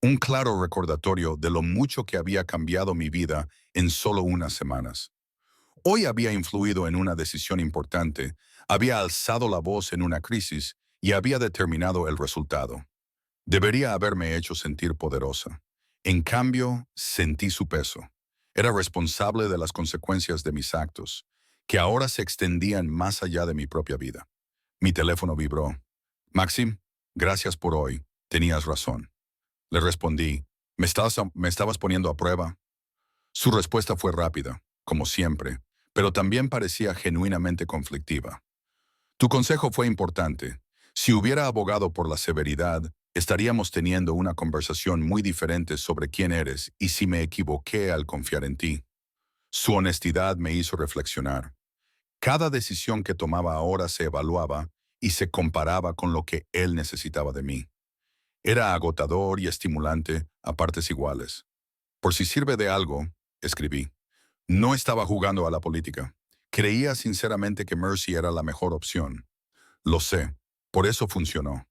Un claro recordatorio de lo mucho que había cambiado mi vida en solo unas semanas. Hoy había influido en una decisión importante, había alzado la voz en una crisis y había determinado el resultado. Debería haberme hecho sentir poderosa. En cambio, sentí su peso. Era responsable de las consecuencias de mis actos, que ahora se extendían más allá de mi propia vida. Mi teléfono vibró. Maxim, gracias por hoy. Tenías razón. Le respondí. ¿Me estabas poniendo a prueba? Su respuesta fue rápida, como siempre, pero también parecía genuinamente conflictiva. Tu consejo fue importante. Si hubiera abogado por la severidad, estaríamos teniendo una conversación muy diferente sobre quién eres y si me equivoqué al confiar en ti. Su honestidad me hizo reflexionar. Cada decisión que tomaba ahora se evaluaba y se comparaba con lo que él necesitaba de mí. Era agotador y estimulante a partes iguales. Por si sirve de algo, escribí. No estaba jugando a la política. Creía sinceramente que Mercy era la mejor opción. Lo sé, por eso funcionó.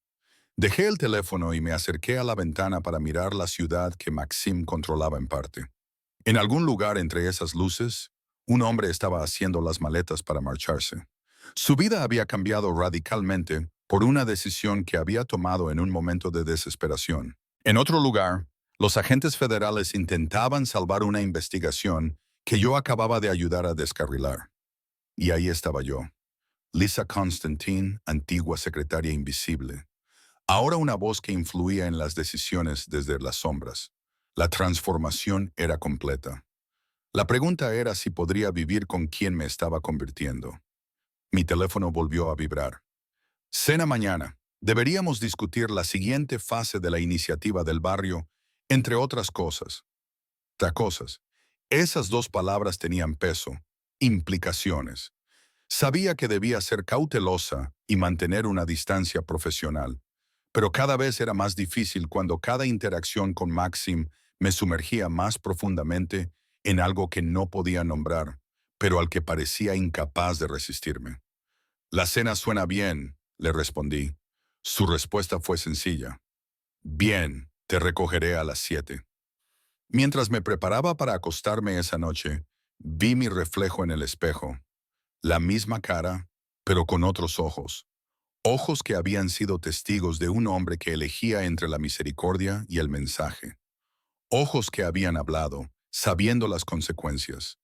Dejé el teléfono y me acerqué a la ventana para mirar la ciudad que Maxim controlaba en parte. En algún lugar entre esas luces, un hombre estaba haciendo las maletas para marcharse. Su vida había cambiado radicalmente por una decisión que había tomado en un momento de desesperación. En otro lugar, los agentes federales intentaban salvar una investigación que yo acababa de ayudar a descarrilar. Y ahí estaba yo, Lisa Constantine, antigua secretaria invisible. Ahora una voz que influía en las decisiones desde las sombras. La transformación era completa. La pregunta era si podría vivir con quien me estaba convirtiendo. Mi teléfono volvió a vibrar. Cena mañana. Deberíamos discutir la siguiente fase de la iniciativa del barrio, entre otras cosas. Cosas. Esas dos palabras tenían peso, implicaciones. Sabía que debía ser cautelosa y mantener una distancia profesional, pero cada vez era más difícil cuando cada interacción con Maxim me sumergía más profundamente en algo que no podía nombrar, pero al que parecía incapaz de resistirme. La cena suena bien, le respondí. Su respuesta fue sencilla. Bien, te recogeré a las 7. Mientras me preparaba para acostarme esa noche, vi mi reflejo en el espejo. La misma cara, pero con otros ojos. Ojos que habían sido testigos de un hombre que elegía entre la misericordia y el mensaje. Ojos que habían hablado, sabiendo las consecuencias.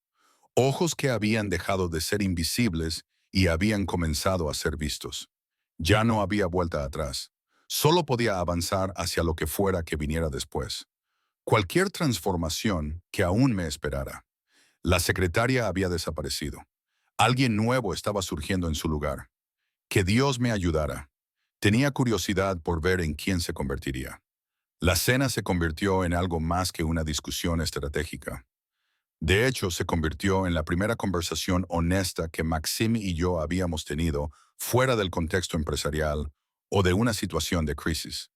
Ojos que habían dejado de ser invisibles y habían comenzado a ser vistos. Ya no había vuelta atrás. Solo podía avanzar hacia lo que fuera que viniera después. Cualquier transformación que aún me esperara. La secretaria había desaparecido. Alguien nuevo estaba surgiendo en su lugar. Que Dios me ayudara. Tenía curiosidad por ver en quién se convertiría. La cena se convirtió en algo más que una discusión estratégica. De hecho, se convirtió en la primera conversación honesta que Maxim y yo habíamos tenido fuera del contexto empresarial o de una situación de crisis.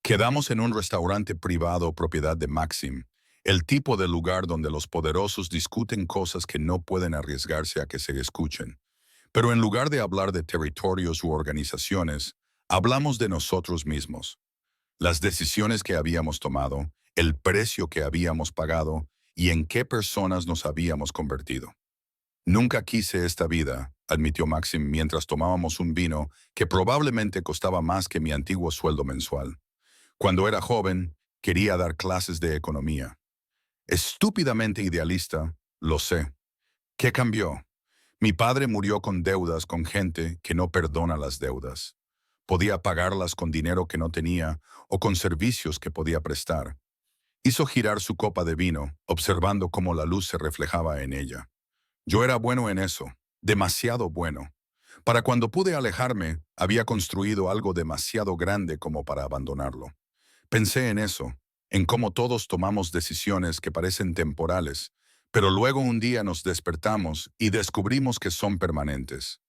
Quedamos en un restaurante privado propiedad de Maxim, el tipo de lugar donde los poderosos discuten cosas que no pueden arriesgarse a que se escuchen. Pero en lugar de hablar de territorios u organizaciones, hablamos de nosotros mismos. Las decisiones que habíamos tomado, el precio que habíamos pagado y en qué personas nos habíamos convertido. Nunca quise esta vida, admitió Maxim mientras tomábamos un vino que probablemente costaba más que mi antiguo sueldo mensual. Cuando era joven, quería dar clases de economía. Estúpidamente idealista, lo sé. ¿Qué cambió? Mi padre murió con deudas con gente que no perdona las deudas. Podía pagarlas con dinero que no tenía o con servicios que podía prestar. Hizo girar su copa de vino, observando cómo la luz se reflejaba en ella. Yo era bueno en eso, demasiado bueno. Para cuando pude alejarme, había construido algo demasiado grande como para abandonarlo. Pensé en eso, en cómo todos tomamos decisiones que parecen temporales, pero luego un día nos despertamos y descubrimos que son permanentes.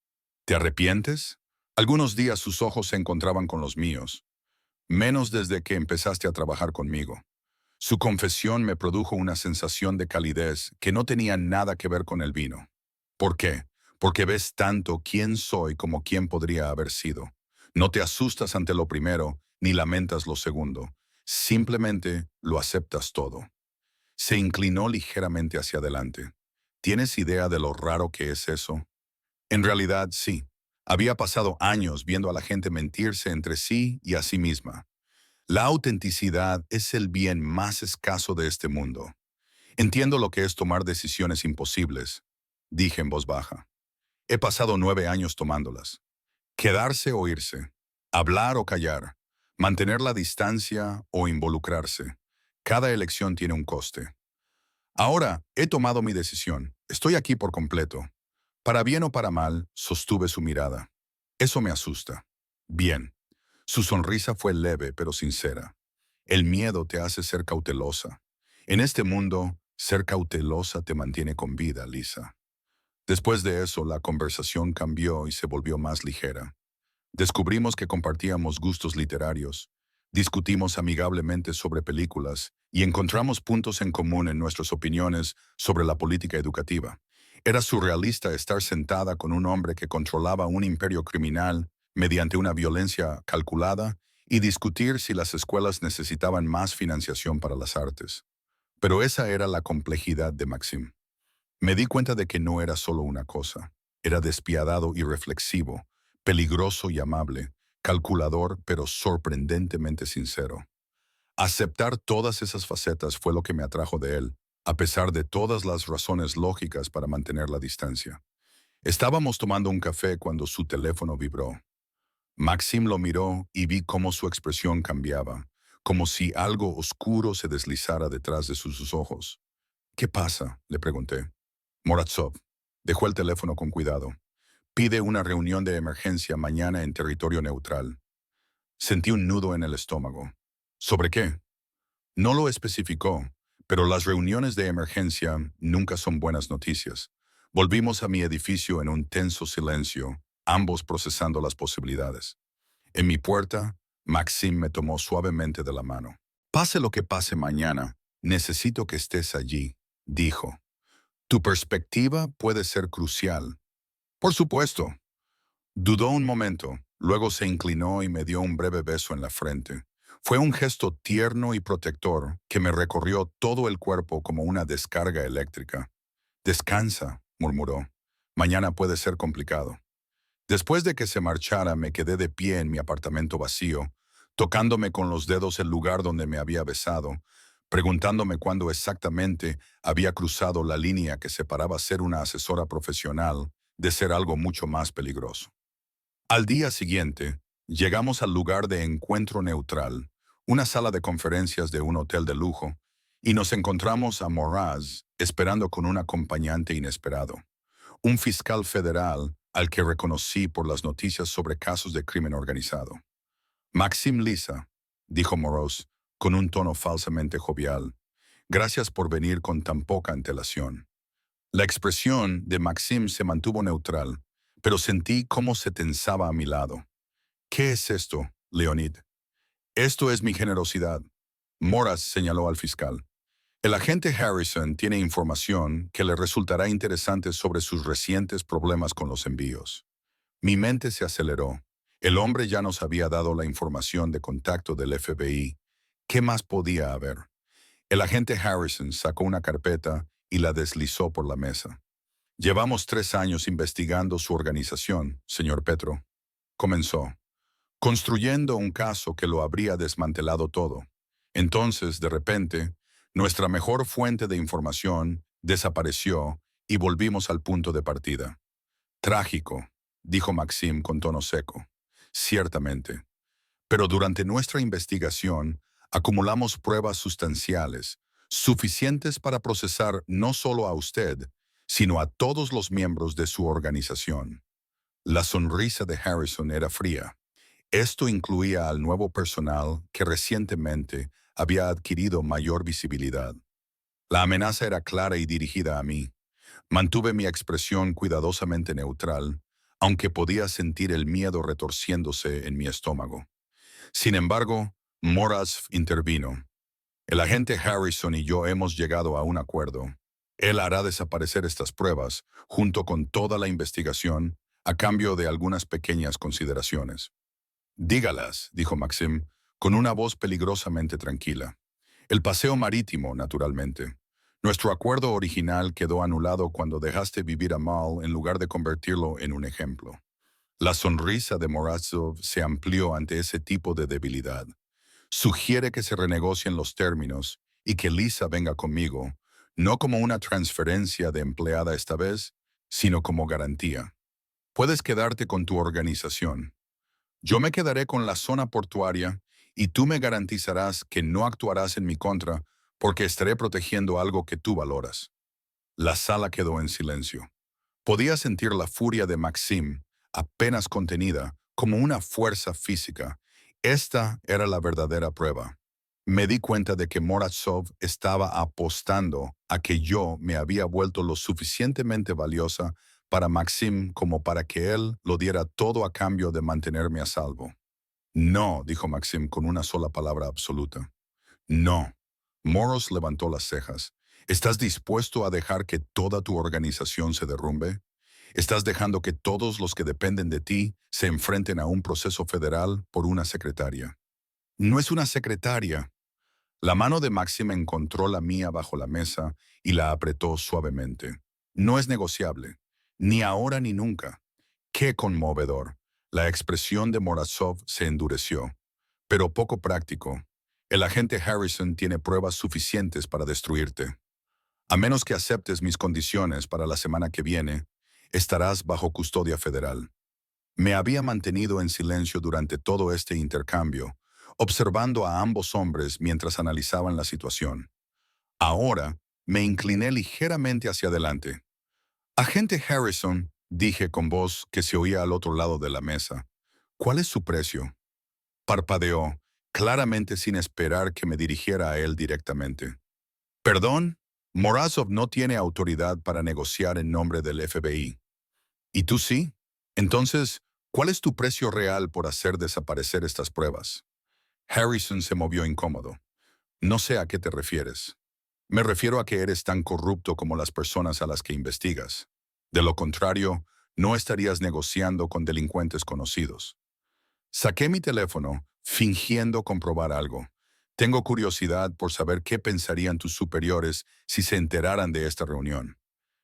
¿Te arrepientes? Algunos días sus ojos se encontraban con los míos, menos desde que empezaste a trabajar conmigo. Su confesión me produjo una sensación de calidez que no tenía nada que ver con el vino. ¿Por qué? Porque ves tanto quién soy como quién podría haber sido. No te asustas ante lo primero, ni lamentas lo segundo. Simplemente lo aceptas todo. Se inclinó ligeramente hacia adelante. ¿Tienes idea de lo raro que es eso? En realidad, sí. Había pasado años viendo a la gente mentirse entre sí y a sí misma. La autenticidad es el bien más escaso de este mundo. Entiendo lo que es tomar decisiones imposibles, dije en voz baja. He pasado 9 años tomándolas. Quedarse o irse, hablar o callar, mantener la distancia o involucrarse. Cada elección tiene un coste. Ahora he tomado mi decisión. Estoy aquí por completo. Para bien o para mal, sostuve su mirada. Eso me asusta. Bien. Su sonrisa fue leve pero sincera. El miedo te hace ser cautelosa. En este mundo, ser cautelosa te mantiene con vida, Lisa. Después de eso, la conversación cambió y se volvió más ligera. Descubrimos que compartíamos gustos literarios, discutimos amigablemente sobre películas y encontramos puntos en común en nuestras opiniones sobre la política educativa. Era surrealista estar sentada con un hombre que controlaba un imperio criminal mediante una violencia calculada y discutir si las escuelas necesitaban más financiación para las artes. Pero esa era la complejidad de Maxim. Me di cuenta de que no era solo una cosa. Era despiadado y reflexivo, peligroso y amable, calculador pero sorprendentemente sincero. Aceptar todas esas facetas fue lo que me atrajo de él, a pesar de todas las razones lógicas para mantener la distancia. Estábamos tomando un café cuando su teléfono vibró. Maxim lo miró y vi cómo su expresión cambiaba, como si algo oscuro se deslizara detrás de sus ojos. ¿Qué pasa?, le pregunté. Morozov dejó el teléfono con cuidado. Pide una reunión de emergencia mañana en territorio neutral. Sentí un nudo en el estómago. ¿Sobre qué? No lo especificó, pero las reuniones de emergencia nunca son buenas noticias. Volvimos a mi edificio en un tenso silencio, ambos procesando las posibilidades. En mi puerta, Maxim me tomó suavemente de la mano. Pase lo que pase mañana, necesito que estés allí, dijo. Tu perspectiva puede ser crucial. Por supuesto. Dudó un momento, luego se inclinó y me dio un breve beso en la frente. Fue un gesto tierno y protector que me recorrió todo el cuerpo como una descarga eléctrica. Descansa, murmuró. Mañana puede ser complicado. Después de que se marchara, me quedé de pie en mi apartamento vacío, tocándome con los dedos el lugar donde me había besado, preguntándome cuándo exactamente había cruzado la línea que separaba ser una asesora profesional de ser algo mucho más peligroso. Al día siguiente, llegamos al lugar de encuentro neutral, una sala de conferencias de un hotel de lujo, y nos encontramos a Moraz esperando con un acompañante inesperado, un fiscal federal al que reconocí por las noticias sobre casos de crimen organizado. Maxim Lisa, dijo Moraz, con un tono falsamente jovial, gracias por venir con tan poca antelación. La expresión de Maxim se mantuvo neutral, pero sentí cómo se tensaba a mi lado. ¿Qué es esto, Leonid? Esto es mi generosidad. Moraz señaló al fiscal. El agente Harrison tiene información que le resultará interesante sobre sus recientes problemas con los envíos. Mi mente se aceleró. El hombre ya nos había dado la información de contacto del FBI. ¿Qué más podía haber? El agente Harrison sacó una carpeta y la deslizó por la mesa. Llevamos 3 años investigando su organización, señor Petro. Comenzó, construyendo un caso que lo habría desmantelado todo. Entonces, de repente, nuestra mejor fuente de información desapareció y volvimos al punto de partida. Trágico, dijo Maxim con tono seco. Ciertamente. Pero durante nuestra investigación acumulamos pruebas sustanciales, suficientes para procesar no solo a usted, sino a todos los miembros de su organización. La sonrisa de Harrison era fría. Esto incluía al nuevo personal que recientemente había adquirido mayor visibilidad. La amenaza era clara y dirigida a mí. Mantuve mi expresión cuidadosamente neutral, aunque podía sentir el miedo retorciéndose en mi estómago. Sin embargo, Moraz intervino. El agente Harrison y yo hemos llegado a un acuerdo. Él hará desaparecer estas pruebas, junto con toda la investigación, a cambio de algunas pequeñas consideraciones. Dígalas, dijo Maxim, con una voz peligrosamente tranquila. El paseo marítimo, naturalmente. Nuestro acuerdo original quedó anulado cuando dejaste vivir a Mal en lugar de convertirlo en un ejemplo. La sonrisa de Morozov se amplió ante ese tipo de debilidad. Sugiere que se renegocien los términos y que Lisa venga conmigo, no como una transferencia de empleada esta vez, sino como garantía. Puedes quedarte con tu organización. Yo me quedaré con la zona portuaria y tú me garantizarás que no actuarás en mi contra porque estaré protegiendo algo que tú valoras. La sala quedó en silencio. Podía sentir la furia de Maxim, apenas contenida, como una fuerza física. Esta era la verdadera prueba. Me di cuenta de que Morozov estaba apostando a que yo me había vuelto lo suficientemente valiosa para Maxim como para que él lo diera todo a cambio de mantenerme a salvo. No, dijo Maxim con una sola palabra absoluta. No. Moros levantó las cejas. ¿Estás dispuesto a dejar que toda tu organización se derrumbe? ¿Estás dejando que todos los que dependen de ti se enfrenten a un proceso federal por una secretaria? No es una secretaria. La mano de Maxim encontró la mía bajo la mesa y la apretó suavemente. No es negociable, ni ahora ni nunca. ¡Qué conmovedor! La expresión de Morozov se endureció, pero poco práctico. El agente Harrison tiene pruebas suficientes para destruirte. A menos que aceptes mis condiciones para la semana que viene, estarás bajo custodia federal. Me había mantenido en silencio durante todo este intercambio, observando a ambos hombres mientras analizaban la situación. Ahora me incliné ligeramente hacia adelante. Agente Harrison, dije con voz que se oía al otro lado de la mesa. ¿Cuál es su precio? Parpadeó, claramente sin esperar que me dirigiera a él directamente. Perdón, Morozov no tiene autoridad para negociar en nombre del FBI. ¿Y tú sí? Entonces, ¿cuál es tu precio real por hacer desaparecer estas pruebas? Harrison se movió incómodo. No sé a qué te refieres. Me refiero a que eres tan corrupto como las personas a las que investigas. De lo contrario, no estarías negociando con delincuentes conocidos. Saqué mi teléfono, fingiendo comprobar algo. Tengo curiosidad por saber qué pensarían tus superiores si se enteraran de esta reunión.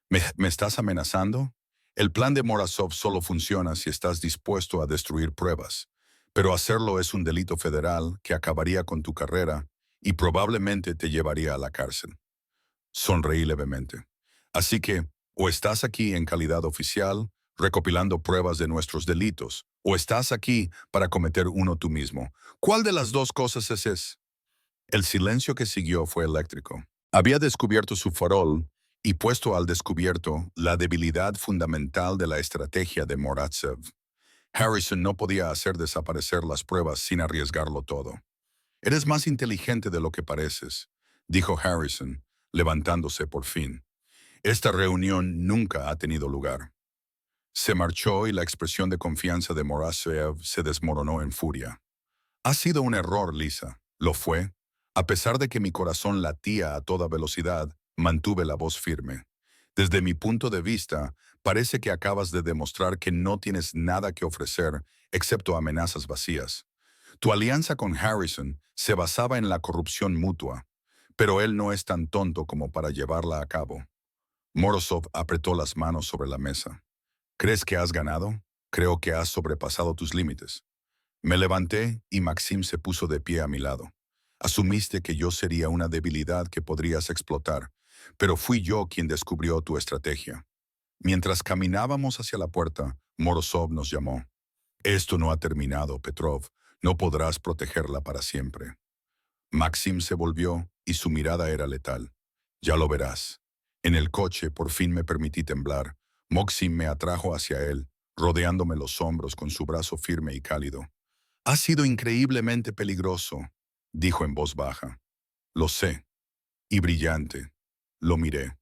¿Me estás amenazando? El plan de Morozov solo funciona si estás dispuesto a destruir pruebas, pero hacerlo es un delito federal que acabaría con tu carrera y probablemente te llevaría a la cárcel. Sonreí levemente. Así que, o estás aquí en calidad oficial, recopilando pruebas de nuestros delitos, o estás aquí para cometer uno tú mismo. ¿Cuál de las dos cosas es? El silencio que siguió fue eléctrico. Había descubierto su farol y puesto al descubierto la debilidad fundamental de la estrategia de Morozov. Harrison no podía hacer desaparecer las pruebas sin arriesgarlo todo. Eres más inteligente de lo que pareces, dijo Harrison, levantándose por fin. Esta reunión nunca ha tenido lugar. Se marchó y la expresión de confianza de Morozov se desmoronó en furia. Ha sido un error, Lisa. Lo fue. A pesar de que mi corazón latía a toda velocidad, mantuve la voz firme. Desde mi punto de vista, parece que acabas de demostrar que no tienes nada que ofrecer excepto amenazas vacías. Tu alianza con Harrison se basaba en la corrupción mutua, pero él no es tan tonto como para llevarla a cabo. Morozov apretó las manos sobre la mesa. ¿Crees que has ganado? Creo que has sobrepasado tus límites. Me levanté y Maxim se puso de pie a mi lado. Asumiste que yo sería una debilidad que podrías explotar, pero fui yo quien descubrió tu estrategia. Mientras caminábamos hacia la puerta, Morozov nos llamó. Esto no ha terminado, Petrov. No podrás protegerla para siempre. Maxim se volvió y su mirada era letal. Ya lo verás. En el coche por fin me permití temblar. Maxim me atrajo hacia él, rodeándome los hombros con su brazo firme y cálido. Ha sido increíblemente peligroso, dijo en voz baja. Lo sé. Y brillante. Lo miré.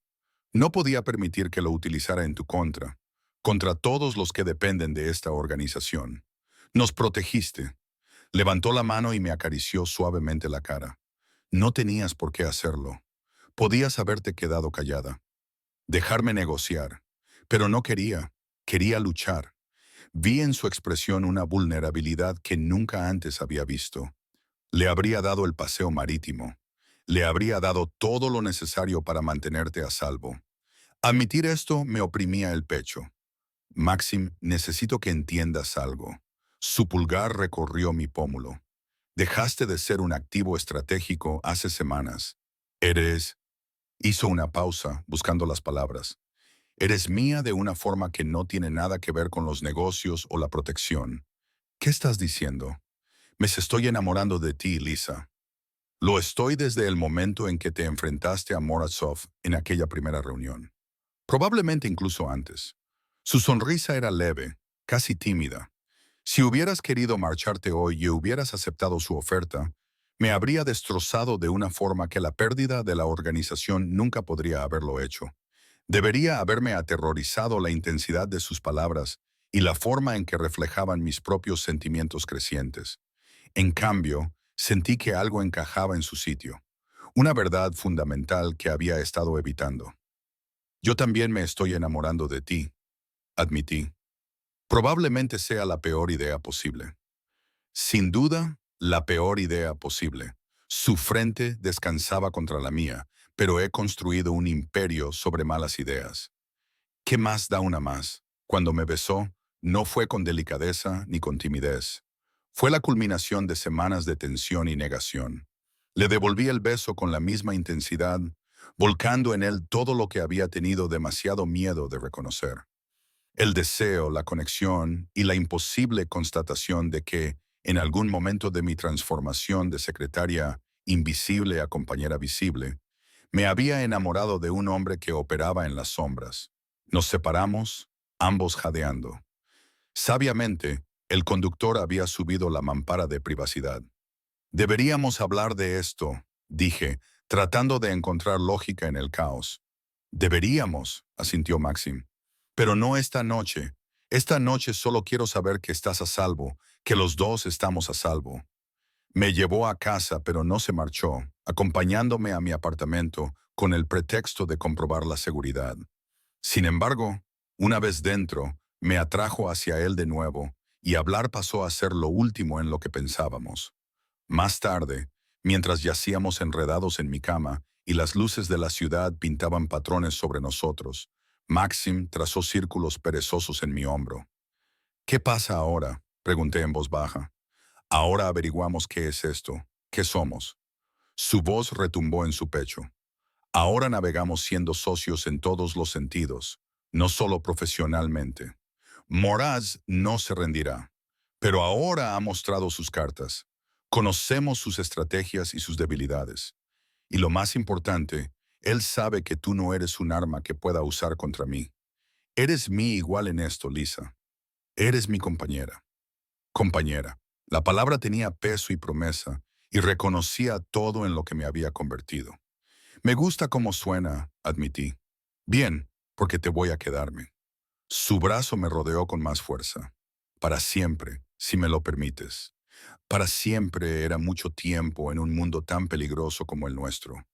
No podía permitir que lo utilizara en tu contra todos los que dependen de esta organización. Nos protegiste. Levantó la mano y me acarició suavemente la cara. No tenías por qué hacerlo. Podías haberte quedado callada, dejarme negociar, pero no quería. Quería luchar. Vi en su expresión una vulnerabilidad que nunca antes había visto. Le habría dado el paseo marítimo. Le habría dado todo lo necesario para mantenerte a salvo. Admitir esto me oprimía el pecho. Maxim, necesito que entiendas algo. Su pulgar recorrió mi pómulo. Dejaste de ser un activo estratégico hace semanas. Eres... Hizo una pausa, buscando las palabras. Eres mía de una forma que no tiene nada que ver con los negocios o la protección. ¿Qué estás diciendo? Me estoy enamorando de ti, Lisa. Lo estoy desde el momento en que te enfrentaste a Morozov en aquella primera reunión. Probablemente incluso antes. Su sonrisa era leve, casi tímida. Si hubieras querido marcharte hoy y hubieras aceptado su oferta, me habría destrozado de una forma que la pérdida de la organización nunca podría haberlo hecho. Debería haberme aterrorizado la intensidad de sus palabras y la forma en que reflejaban mis propios sentimientos crecientes. En cambio, sentí que algo encajaba en su sitio, una verdad fundamental que había estado evitando. Yo también me estoy enamorando de ti, admití. Probablemente sea la peor idea posible. Sin duda, la peor idea posible. Su frente descansaba contra la mía, pero he construido un imperio sobre malas ideas. ¿Qué más da una más? Cuando me besó, no fue con delicadeza ni con timidez. Fue la culminación de semanas de tensión y negación. Le devolví el beso con la misma intensidad, volcando en él todo lo que había tenido demasiado miedo de reconocer. El deseo, la conexión y la imposible constatación de que, en algún momento de mi transformación de secretaria invisible a compañera visible, me había enamorado de un hombre que operaba en las sombras. Nos separamos, ambos jadeando. Sabiamente, el conductor había subido la mampara de privacidad. Deberíamos hablar de esto, dije, tratando de encontrar lógica en el caos. Deberíamos, asintió Maxim. Pero no esta noche. Esta noche solo quiero saber que estás a salvo, que los dos estamos a salvo. Me llevó a casa, pero no se marchó, acompañándome a mi apartamento con el pretexto de comprobar la seguridad. Sin embargo, una vez dentro, me atrajo hacia él de nuevo, y hablar pasó a ser lo último en lo que pensábamos. Más tarde, mientras yacíamos enredados en mi cama y las luces de la ciudad pintaban patrones sobre nosotros, Maxim trazó círculos perezosos en mi hombro. ¿Qué pasa ahora?, pregunté en voz baja. Ahora averiguamos qué es esto, qué somos. Su voz retumbó en su pecho. Ahora navegamos siendo socios en todos los sentidos, no solo profesionalmente. Moraz no se rendirá, pero ahora ha mostrado sus cartas. Conocemos sus estrategias y sus debilidades. Y lo más importante, él sabe que tú no eres un arma que pueda usar contra mí. Eres mi igual en esto, Lisa. Eres mi compañera. Compañera. La palabra tenía peso y promesa, y reconocía todo en lo que me había convertido. Me gusta cómo suena, admití. Bien, porque te voy a quedarme. Su brazo me rodeó con más fuerza. Para siempre, si me lo permites. Para siempre era mucho tiempo en un mundo tan peligroso como el nuestro.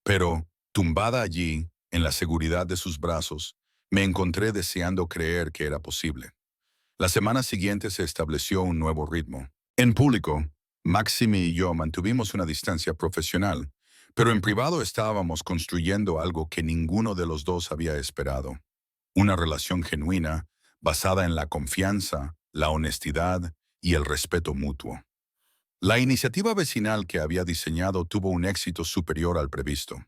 Pero, tumbada allí, en la seguridad de sus brazos, me encontré deseando creer que era posible. La semana siguiente se estableció un nuevo ritmo. En público, Maximi y yo mantuvimos una distancia profesional, pero en privado estábamos construyendo algo que ninguno de los dos había esperado. Una relación genuina, basada en la confianza, la honestidad y el respeto mutuo. La iniciativa vecinal que había diseñado tuvo un éxito superior al previsto.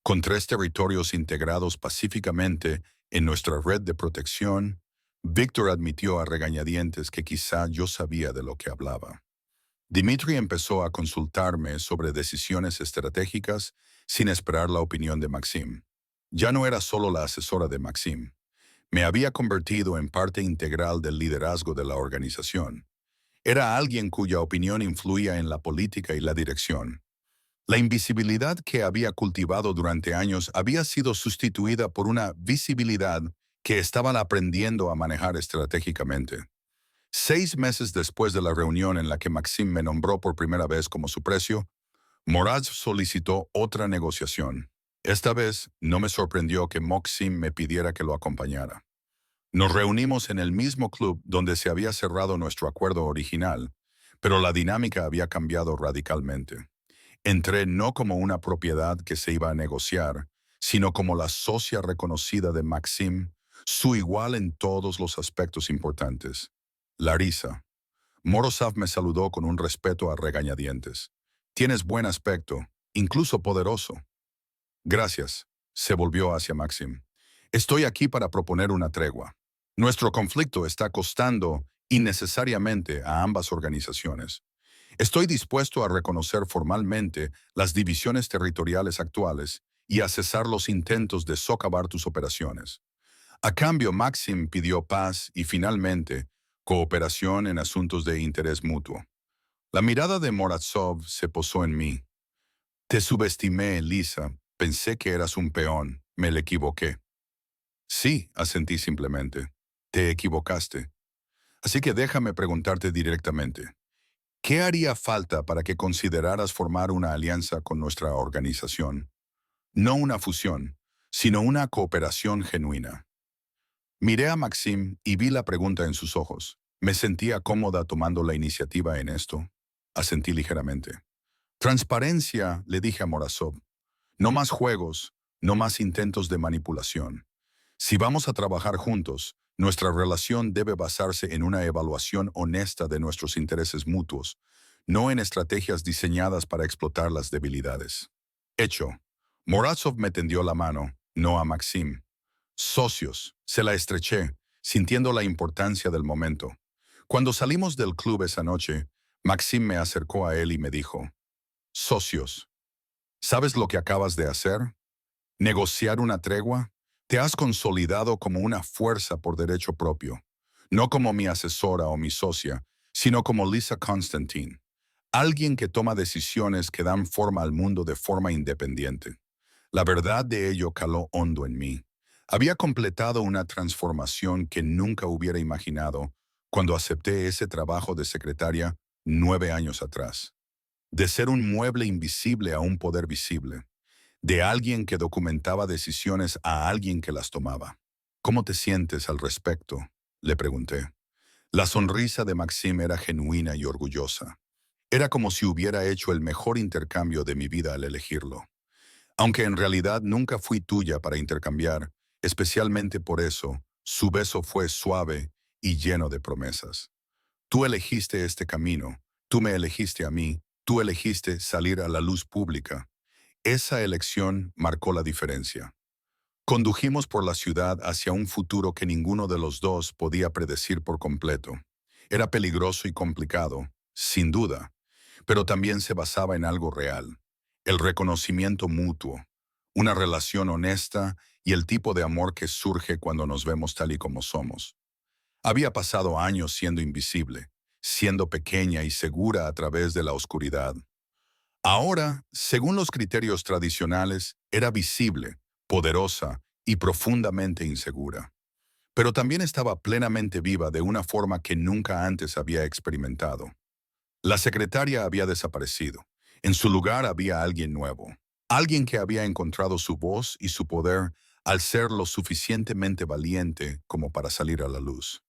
Con 3 territorios integrados pacíficamente en nuestra red de protección, Víctor admitió a regañadientes que quizá yo sabía de lo que hablaba. Dimitri empezó a consultarme sobre decisiones estratégicas sin esperar la opinión de Maxim. Ya no era solo la asesora de Maxim. Me había convertido en parte integral del liderazgo de la organización. Era alguien cuya opinión influía en la política y la dirección. La invisibilidad que había cultivado durante años había sido sustituida por una visibilidad que estaban aprendiendo a manejar estratégicamente. 6 meses después de la reunión en la que Maxim me nombró por primera vez como su precio, Moraz solicitó otra negociación. Esta vez no me sorprendió que Maxim me pidiera que lo acompañara. Nos reunimos en el mismo club donde se había cerrado nuestro acuerdo original, pero la dinámica había cambiado radicalmente. Entré no como una propiedad que se iba a negociar, sino como la socia reconocida de Maxim, su igual en todos los aspectos importantes. Larisa. Morozov me saludó con un respeto a regañadientes. Tienes buen aspecto, incluso poderoso. Gracias. Se volvió hacia Maxim. Estoy aquí para proponer una tregua. Nuestro conflicto está costando innecesariamente a ambas organizaciones. Estoy dispuesto a reconocer formalmente las divisiones territoriales actuales y a cesar los intentos de socavar tus operaciones. A cambio, Maxim pidió paz y, finalmente, cooperación en asuntos de interés mutuo. La mirada de Morozov se posó en mí. Te subestimé, Lisa. Pensé que eras un peón. Me le equivoqué. Sí, asentí simplemente. Te equivocaste. Así que déjame preguntarte directamente. ¿Qué haría falta para que consideraras formar una alianza con nuestra organización? No una fusión, sino una cooperación genuina. Miré a Maxim y vi la pregunta en sus ojos. Me sentía cómoda tomando la iniciativa en esto. Asentí ligeramente. Transparencia, le dije a Morozov. No más juegos, no más intentos de manipulación. Si vamos a trabajar juntos, nuestra relación debe basarse en una evaluación honesta de nuestros intereses mutuos, no en estrategias diseñadas para explotar las debilidades. Hecho. Morozov me tendió la mano, no a Maxim. Socios, se la estreché, sintiendo la importancia del momento. Cuando salimos del club esa noche, Maxim me acercó a él y me dijo, socios, ¿sabes lo que acabas de hacer? ¿Negociar una tregua? Te has consolidado como una fuerza por derecho propio, no como mi asesora o mi socia, sino como Lisa Constantine, alguien que toma decisiones que dan forma al mundo de forma independiente. La verdad de ello caló hondo en mí. Había completado una transformación que nunca hubiera imaginado cuando acepté ese trabajo de secretaria 9 años atrás. De ser un mueble invisible a un poder visible. De alguien que documentaba decisiones a alguien que las tomaba. ¿Cómo te sientes al respecto?, le pregunté. La sonrisa de Maxim era genuina y orgullosa. Era como si hubiera hecho el mejor intercambio de mi vida al elegirlo. Aunque en realidad nunca fui tuya para intercambiar, especialmente por eso, su beso fue suave y lleno de promesas. Tú elegiste este camino, tú me elegiste a mí, tú elegiste salir a la luz pública. Esa elección marcó la diferencia. Condujimos por la ciudad hacia un futuro que ninguno de los dos podía predecir por completo. Era peligroso y complicado, sin duda, pero también se basaba en algo real. El reconocimiento mutuo, una relación honesta y el tipo de amor que surge cuando nos vemos tal y como somos. Había pasado años siendo invisible, siendo pequeña y segura a través de la oscuridad. Ahora, según los criterios tradicionales, era visible, poderosa y profundamente insegura. Pero también estaba plenamente viva de una forma que nunca antes había experimentado. La secretaria había desaparecido. En su lugar había alguien nuevo. Alguien que había encontrado su voz y su poder al ser lo suficientemente valiente como para salir a la luz.